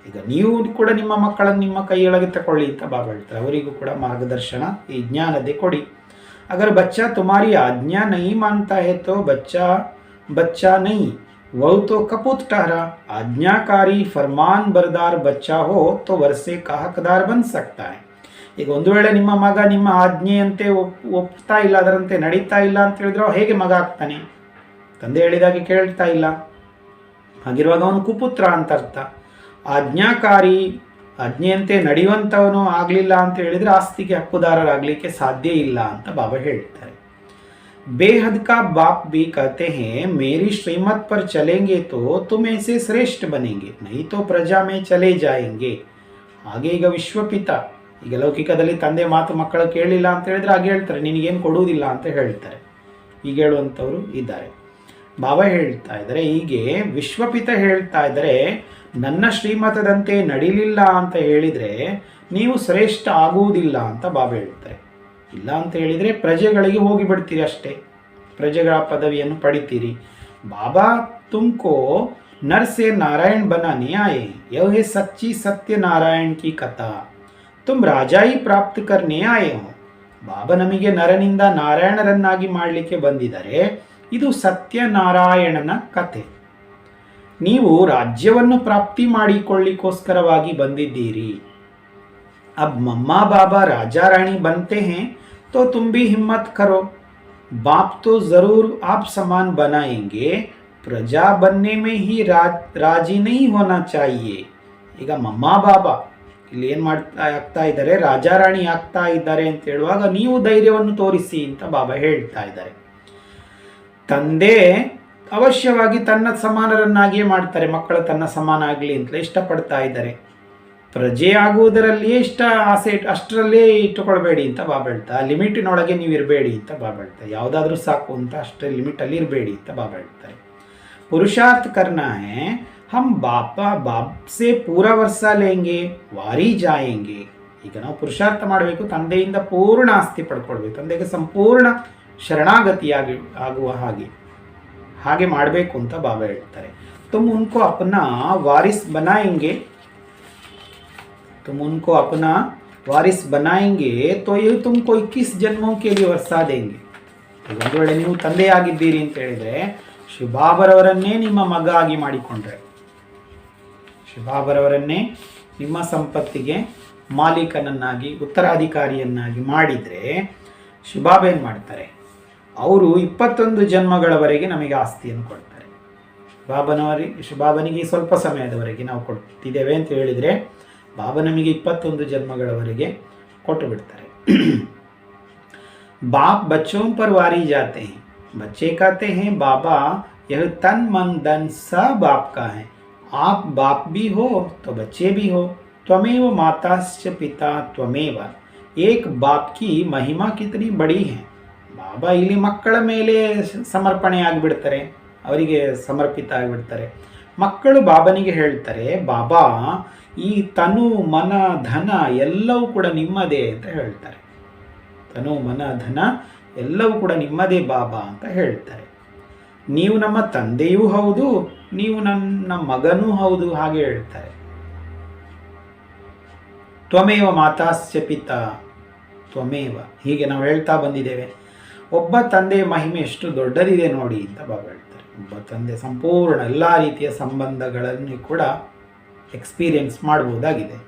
ಈಗ ನೀವು ಕೂಡ ನಿಮ್ಮ ಮಕ್ಕಳನ್ನು ನಿಮ್ಮ ಕೈಯೊಳಗೆ ತಗೊಳ್ಳಿ ಅಂತ ಬಾಬಾ ಹೇಳ್ತಾರೆ. ಅವರಿಗೂ ಕೂಡ ಮಾರ್ಗದರ್ಶನ ಈ ಜ್ಞಾನದೇ ಕೊಡಿ. ಅಗರ್ ಬಚ್ಚಾ ತುಮಾರಿ ಆಜ್ಞಾ ನಹೀ ಮಾನ್ತಾ ಹೈ ತೋ ಬಚ್ಚಾ ಬಚ್ಚಾ ನಹೀ, वह तो कपूत ठहरा. आज्ञाकारी फरमान बरदार बच्चा हो तो वर्षे का हकदार बन सकता है. ಈಗ ಒಂದು ವೇಳೆ ನಿಮ್ಮ ಮಗ ನಿಮ್ಮ ಆಜ್ಞೆಯಂತೆ ಒಪ್ತಾ ಇಲ್ಲ, ಅದರಂತೆ ನಡೀತಾ ಇಲ್ಲ ಅಂತ ಹೇಳಿದ್ರೆ ಹೇಗೆ ಮಗ ಆಗ್ತಾನೆ? ತಂದೆ ಹೇಳಿದಾಗೆ ಕೇಳ್ತಾ ಇಲ್ಲ, ಹಾಗಿರುವಾಗ ಅವನು ಕುಪುತ್ರ ಅಂತ ಅರ್ಥ. ಆಜ್ಞಾಕಾರಿ ಆಜ್ಞೆಯಂತೆ ನಡೆಯುವಂಥವನು ಆಗಲಿಲ್ಲ ಅಂತ ಹೇಳಿದರೆ ಆಸ್ತಿಗೆ ಹಕ್ಕುದಾರರಾಗಲಿಕ್ಕೆ ಸಾಧ್ಯ ಇಲ್ಲ ಅಂತ ಬಾಬಾ ಹೇಳ್ತಾರೆ. बेहद का बाप भी कहते हैं मेरी श्रीमत पर चलेंगे तो तुम ऐसे श्रेष्ठ बनेंगे, नहीं तो प्रजा में चले जाएंगे. ಹಾಗೆ ಈಗ ವಿಶ್ವಪಿತ, ಈಗ ಲೌಕಿಕದಲ್ಲಿ ತಂದೆ ಮಾತು ಮಕ್ಕಳು ಕೇಳಿಲ್ಲ ಅಂತ ಹೇಳಿದ್ರೆ ಹಾಗೆ ಹೇಳ್ತಾರೆ, ನಿನಗೇನು ಕೊಡುವುದಿಲ್ಲ ಅಂತ ಹೇಳ್ತಾರೆ. ಈಗ ಹೇಳುವಂಥವ್ರು ಇದ್ದಾರೆ. ಬಾಬಾ ಹೇಳ್ತಾ ಇದ್ದಾರೆ, ಹೀಗೆ ವಿಶ್ವಪಿತ ಹೇಳ್ತಾ ಇದ್ದಾರೆ, ನನ್ನ ಶ್ರೀಮತದಂತೆ ನಡಿಲಿಲ್ಲ ಅಂತ ಹೇಳಿದರೆ ನೀವು ಶ್ರೇಷ್ಠ ಆಗುವುದಿಲ್ಲ ಅಂತ ಬಾಬಾ ಹೇಳ್ತಾರೆ. ಇಲ್ಲ ಅಂತ ಹೇಳಿದರೆ ಪ್ರಜೆಗಳಿಗೆ ಹೋಗಿಬಿಡ್ತೀರಿ ಅಷ್ಟೇ, ಪ್ರಜೆಗಳ ಪದವಿಯನ್ನು ಪಡಿತೀರಿ. ಬಾಬಾ ತುಮಕೋ ನರ್ ಸೆ ನಾರಾಯಣ बनाने आए, यह है सच्ची सत्य नारायण की कथा, तुम राजाई प्राप्त करने आए हो. ಬಾಬಾ ನಮಗೆ ನರನಿಂದ ನಾರಾಯಣರನ್ನಾಗಿ ಮಾಡಲಿಕ್ಕೆ ಬಂದಿದ್ದಾರೆ. ಇದು ಸತ್ಯನಾರಾಯಣನ ಕಥೆ. ನೀವು ರಾಜ್ಯವನ್ನು ಪ್ರಾಪ್ತಿ ಮಾಡಿಕೊಳ್ಳಿಕ್ಕೋಸ್ಕರವಾಗಿ ಬಂದಿದ್ದೀರಿ. अब मम्मा बाबा राजा रानी बनते हैं तो तुम भी हिम्मत करो. बाप तो ज़रूर आप समान बनाएंगे, प्रजा बनने में ही राजी नहीं होना चाहिए. ಈಗ ಮಮ್ಮಾ ಬಾಬಾ ಇಲ್ಲಿ ಏನು ಆಗ್ತಾ ಇದ್ದಾರೆ, ರಾಜಾ ರಾಣಿ ಆಗ್ತಾ ಇದ್ದಾರೆ ಅಂತ ಹೇಳುವಾಗ ನೀವು ಧೈರ್ಯವನ್ನು ತೋರಿಸಿ ಅಂತ ಬಾಬಾ ಹೇಳ್ತಾ ಇದ್ದಾರೆ. ತಂದೆ ಅವಶ್ಯವಾಗಿ ತನ್ನ ಸಮಾನರನ್ನಾಗಿಯೇ ಮಾಡ್ತಾರೆ, ಮಕ್ಕಳು ತನ್ನ ಸಮಾನ ಆಗಲಿ ಅಂತಲೇ ಇಷ್ಟಪಡ್ತಾ ಇದ್ದಾರೆ. ಪ್ರಜೆ ಆಗುವುದರಲ್ಲಿಯೇ ಆಸೆ ಅಷ್ಟರಲ್ಲೇ ಇಟ್ಟುಕೊಳ್ಬೇಡಿ ಅಂತ ಬಾಬಾ ಹೇಳ್ತಾರೆ. ಲಿಮಿಟಿನೊಳಗೆ ನೀವು ಇರಬೇಡಿ ಅಂತ ಬಾಬಾ ಹೇಳ್ತಾರೆ. ಯಾವುದಾದ್ರೂ ಸಾಕು ಅಂತ ಅಷ್ಟೇ ಲಿಮಿಟಲ್ಲಿ ಇರಬೇಡಿ ಅಂತ ಬಾಬಾ ಹೇಳ್ತಾರೆ. ಪುರುಷಾರ್ಥ ಕರ್ನಾ ಹೈ, ಹಮ್ ಬಾಪ್ ಸೆ ಪೂರಾ ವರ್ಷ ಲೇಂಗೆ ವಾರಿ ಜಾಯೆಂಗೆ. ಈಗ ನಾವು ಪುರುಷಾರ್ಥ ಮಾಡಬೇಕು, ತಂದೆಯಿಂದ ಪೂರ್ಣ ಆಸ್ತಿ ಪಡ್ಕೊಳ್ಬೇಕು, ತಂದೆಗೆ ಸಂಪೂರ್ಣ ಶರಣಾಗತಿಯಾಗಿ ಆಗುವ ಹಾಗೆ ಮಾಡಬೇಕು ಅಂತ ಬಾಬಾ ಹೇಳ್ತಾರೆ. ತುಮ್ ಉನ್ಕೋ ಅಪ್ನಾ ವಾರಿಸ್ ಬನಾಯೆಂಗೆ, तुम उनको अपना वारिस बनाएंगे तो ये तुमको 21 जन्मों के लिए वर्षा देंगे. ಒಂದು ವೇಳೆ ನೀವು ತಂದೆಯಾಗಿದ್ದೀರಿ ಅಂತ ಹೇಳಿದರೆ ಶಿವಬಾಬರವರನ್ನೇ ನಿಮ್ಮ ಮಗ ಆಗಿ ಮಾಡಿಕೊಂಡ್ರೆ, ಶಿವಬಾಬರವರನ್ನೇ ನಿಮ್ಮ ಸಂಪತ್ತಿಗೆ ಮಾಲೀಕನನ್ನಾಗಿ ಉತ್ತರಾಧಿಕಾರಿಯನ್ನಾಗಿ ಮಾಡಿದರೆ ಶಿವಬಾಬ ಏನು ಮಾಡ್ತಾರೆ, ಅವರು 21 ಜನ್ಮಗಳವರೆಗೆ ನಮಗೆ ಆಸ್ತಿಯನ್ನು ಕೊಡ್ತಾರೆ. ಶಿವಬಾಬನಿಗೆ ಸ್ವಲ್ಪ ಸಮಯದವರೆಗೆ ನಾವು ಕೊಡ್ತಿದ್ದೇವೆ ಅಂತ ಹೇಳಿದರೆ ಬಾಬಾ ನಮಗೆ 21 ಜನ್ಮಗಳವರೆಗೆ ಕೊಟ್ಟು ಬಿಡ್ತಾರೆ. बाप बच्चों पर वारी जाते हैं, बच्चे कहते हैं बाबा यह तन मन धन सब आपका है, आप बाप भी हो तो बच्चे भी हो, त्वमेव माताश्च पिता त्वमेव. एक बाप की महिमा कितनी बड़ी है. ಬಾಬಾ ಇಲ್ಲಿ ಮಕ್ಕಳ ಮೇಲೆ ಸಮರ್ಪಣೆ ಆಗಿಬಿಡ್ತಾರೆ, ಅವರಿಗೆ ಸಮರ್ಪಿತ ಆಗಿಬಿಡ್ತಾರೆ. ಮಕ್ಕಳು ಬಾಬನಿಗೆ ಹೇಳ್ತಾರೆ, ಬಾಬಾ ಈ ತನು ಮನ ಧನ ಎಲ್ಲವೂ ಕೂಡ ನಿಮ್ಮದೇ ಅಂತ ಹೇಳ್ತಾರೆ. ತನು ಮನ ಧನ ಎಲ್ಲವೂ ಕೂಡ ನಿಮ್ಮದೇ ಬಾಬಾ ಅಂತ ಹೇಳ್ತಾರೆ. ನೀವು ನಮ್ಮ ತಂದೆಯೂ ಹೌದು, ನೀವು ನಮ್ಮ ಮಗನೂ ಹೌದು ಹಾಗೆ ಹೇಳ್ತಾರೆ. ತ್ವಮೇವ ಮಾತಾಶ್ಚ ಪಿತಾ ತ್ವಮೇವ, ಹೀಗೆ ನಾವು ಹೇಳ್ತಾ ಬಂದಿದ್ದೇವೆ. ಒಬ್ಬ ತಂದೆಯ ಮಹಿಮೆ ಎಷ್ಟು ದೊಡ್ಡದಿದೆ ನೋಡಿ ಅಂತ ಬಾಬಾ ಹೇಳ್ತಾರೆ. ಒಬ್ಬ ತಂದೆ ಸಂಪೂರ್ಣ ಎಲ್ಲ ರೀತಿಯ ಸಂಬಂಧಗಳನ್ನು ಕೂಡ एक्सपीरियंस ಮಾಡಬಹುದಾಗಿದೆ.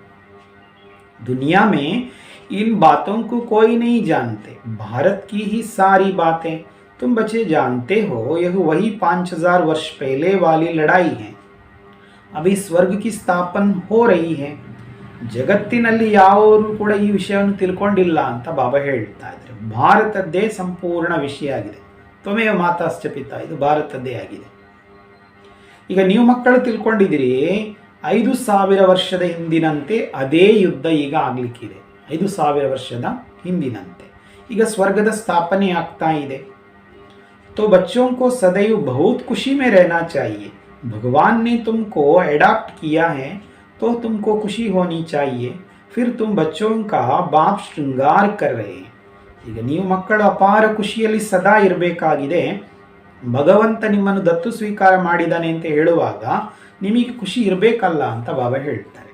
दुनिया में इन बातों को कोई नहीं जानते, भारत की ही सारी बातें तुम बच्चे जानते हो यह वही 5000 वर्ष पहले वाली लड़ाई है. अभी स्वर्ग की ಸ್ಥಾಪನ हो रही है. ಜಗತ್ತಿನಲ್ಲಿ ಯಾರು ಕೂಡ ಈ ವಿಷಯವನ್ನು ತಿಳ್ಕೊಂಡಿಲ್ಲ ಅಂತ ಬಾಬಾ ಹೇಳ್ತಾ ಇದ್ದಾರೆ. ಭಾರತದ್ದೇ ಸಂಪೂರ್ಣ ವಿಷಯ ಆಗಿದೆ. ತ್ವಮೇವ ಮಾತಾಶ್ಚ ಪಿತಾ, ಇದು ಭಾರತದ್ದೇ ಆಗಿದೆ. ಈಗ ನೀವು ಮಕ್ಕಳು ತಿಳ್ಕೊಂಡಿದ್ದೀರಿ 5000 ವರ್ಷದ ಹಿಂದಿನಂತೆ ಅದೇ ಯುದ್ಧ ಈಗ ಆಗ್ಲಿಕ್ಕಿದೆ. 5000 ವರ್ಷದ ಹಿಂದಿನಂತೆ ಈಗ ಸ್ವರ್ಗದ ಸ್ಥಾಪನೆ ಆಗ್ತಾ ಇದೆ. तो बच्चों को सदैव बहुत खुशी में रहना चाहिए. भगवान ने तुमको एडॉप्ट किया है तो तुमको खुशी होनी चाहिए. फिर तुम बच्चों का बाप श्रृंगार कर रहे हैं. ಈಗ ನೀವು ಮಕ್ಕಳು ಅಪಾರ ಖುಷಿಯಲ್ಲಿ ಸದಾ ಇರಬೇಕಾಗಿದೆ. ಭಗವಂತ ನಿಮ್ಮನ್ನು ದತ್ತು ಸ್ವೀಕಾರ ಮಾಡಿದ್ದಾನೆ ಅಂತ ಹೇಳುವಾಗ ನಿಮಗೆ ಖುಷಿ ಇರಬೇಕಲ್ಲ ಅಂತ ಬಾಬಾ ಹೇಳ್ತಾರೆ.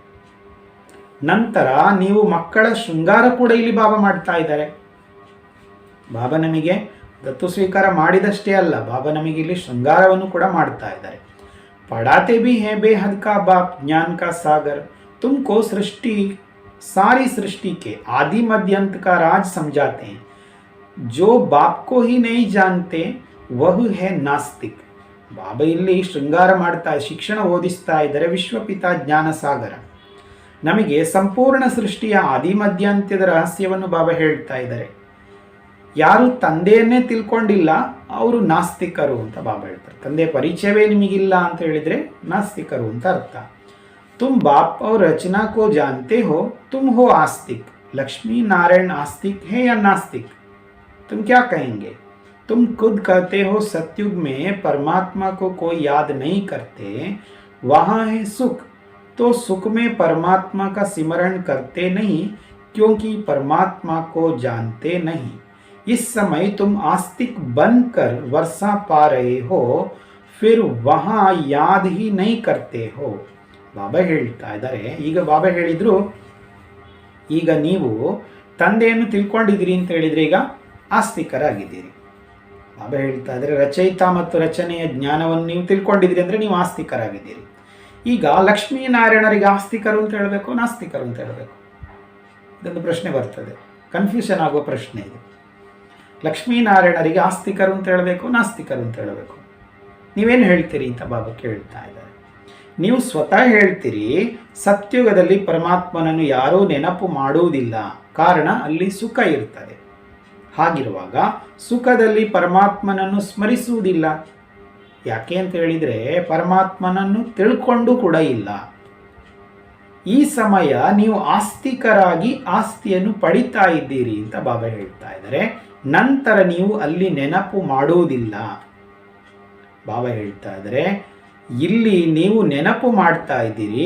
ನಂತರ ನೀವು ಮಕ್ಕಳ ಶೃಂಗಾರ ಕೂಡ ಇಲ್ಲಿ ಬಾಬಾ ಮಾಡ್ತಾ ಇದ್ದಾರೆ. ಬಾಬಾ ನಮಗೆ ದತ್ತು ಸ್ವೀಕಾರ ಮಾಡಿದಷ್ಟೇ ಅಲ್ಲ, ಬಾಬಾ ನಮಗೆ ಇಲ್ಲಿ ಶೃಂಗಾರವನ್ನು ಕೂಡ ಮಾಡ್ತಾ ಇದ್ದಾರೆ. पढ़ाते भी हैं बेहद का बाप ज्ञान का सागर, तुमको सृष्टि सारी सृष्टि के आदि मध्य अंत का राज समझाते हैं. जो बाप को ही नहीं जानते वह है नास्तिक. ಬಾಬಾ ಇಲ್ಲಿ ಶೃಂಗಾರ ಮಾಡ್ತಾ ಶಿಕ್ಷಣ ಓದಿಸ್ತಾ ಇದ್ದಾರೆ. ವಿಶ್ವಪಿತ ಜ್ಞಾನ ಸಾಗರ ನಮಗೆ ಸಂಪೂರ್ಣ ಸೃಷ್ಟಿಯ ಆದಿ ಮಧ್ಯಾಂತ್ಯದ ರಹಸ್ಯವನ್ನು ಬಾಬಾ ಹೇಳ್ತಾ ಇದ್ದಾರೆ. ಯಾರು ತಂದೆಯನ್ನೇ ತಿಳ್ಕೊಂಡಿಲ್ಲ ಅವರು ನಾಸ್ತಿಕರು ಅಂತ ಬಾಬಾ ಹೇಳ್ತಾರೆ. ತಂದೆ ಪರಿಚಯವೇ ನಿಮಗಿಲ್ಲ ಅಂತ ಹೇಳಿದ್ರೆ ನಾಸ್ತಿಕರು ಅಂತ ಅರ್ಥ. तुम बाप और रचना को जानते हो, तुम हो आस्तिक. लक्ष्मी नारायण आस्तिक है या नास्तिक? तुम क्या कहेंगे? तुम खुद कहते हो सतयुग में परमात्मा को कोई याद नहीं करते, वहाँ है सुख. तो सुख में परमात्मा का सिमरण करते नहीं क्योंकि परमात्मा को जानते नहीं. इस समय तुम आस्तिक बनकर वर्षा पा रहे हो, फिर वहाँ याद ही नहीं करते हो. ಬಾಬಾ ಹೇಳ್ತಾ ಇದ್ದಾರೆ. ಈಗ ಬಾಬಾ ಹೇಳಿದ್ರು, ಈಗ ನೀವು ತಂದೆಯನ್ನು ತಿಳ್ಕೊಂಡಿದ್ದೀರಿ ಅಂತ ಹೇಳಿದ್ರೆ ಈಗ ಆಸ್ತಿಕರಾಗಿದ್ದೀರಿ. ಬಾಬಾ ಹೇಳ್ತಾ ಇದ್ದಾರೆ ರಚಯಿತ ಮತ್ತು ರಚನೆಯ ಜ್ಞಾನವನ್ನು ನೀವು ತಿಳ್ಕೊಂಡಿದ್ದೀರಿ ಅಂದರೆ ನೀವು ಆಸ್ತಿಕರಾಗಿದ್ದೀರಿ. ಈಗ ಲಕ್ಷ್ಮೀನಾರಾಯಣರಿಗೆ ಆಸ್ತಿಕರು ಅಂತ ಹೇಳಬೇಕು, ನಾಸ್ತಿಕರು ಅಂತ ಹೇಳಬೇಕು? ಇದೊಂದು ಪ್ರಶ್ನೆ ಬರ್ತದೆ, ಕನ್ಫ್ಯೂಷನ್ ಆಗುವ ಪ್ರಶ್ನೆ ಇದು. ಲಕ್ಷ್ಮೀನಾರಾಯಣರಿಗೆ ಆಸ್ತಿಕರು ಅಂತ ಹೇಳಬೇಕು, ನಾಸ್ತಿಕರು ಅಂತ ಹೇಳಬೇಕು? ನೀವೇನು ಹೇಳ್ತೀರಿ ಅಂತ ಬಾಬಾ ಕೇಳ್ತಾ ಇದ್ದಾರೆ. ನೀವು ಸ್ವತಃ ಹೇಳ್ತೀರಿ ಸತ್ಯುಗದಲ್ಲಿ ಪರಮಾತ್ಮನನ್ನು ಯಾರೂ ನೆನಪು ಮಾಡುವುದಿಲ್ಲ, ಕಾರಣ ಅಲ್ಲಿ ಸುಖ ಇರ್ತದೆ. ಹಾಗಿರುವಾಗ ಸುಖದಲ್ಲಿ ಪರಮಾತ್ಮನನ್ನು ಸ್ಮರಿಸುವುದಿಲ್ಲ. ಯಾಕೆ ಅಂತ ಹೇಳಿದರೆ ಪರಮಾತ್ಮನನ್ನು ತಿಳ್ಕೊಂಡು ಕೂಡ ಇಲ್ಲ. ಈ ಸಮಯ ನೀವು ಆಸ್ತಿಕರಾಗಿ ಆಸ್ತಿಯನ್ನು ಪಡಿತಾ ಇದ್ದೀರಿ ಅಂತ ಬಾಬಾ ಹೇಳ್ತಾ ಇದ್ದಾರೆ. ನಂತರ ನೀವು ಅಲ್ಲಿ ನೆನಪು ಮಾಡುವುದಿಲ್ಲ. ಬಾಬಾ ಹೇಳ್ತಾ ಇದ್ದಾರೆ ಇಲ್ಲಿ ನೀವು ನೆನಪು ಮಾಡ್ತಾ ಇದ್ದೀರಿ,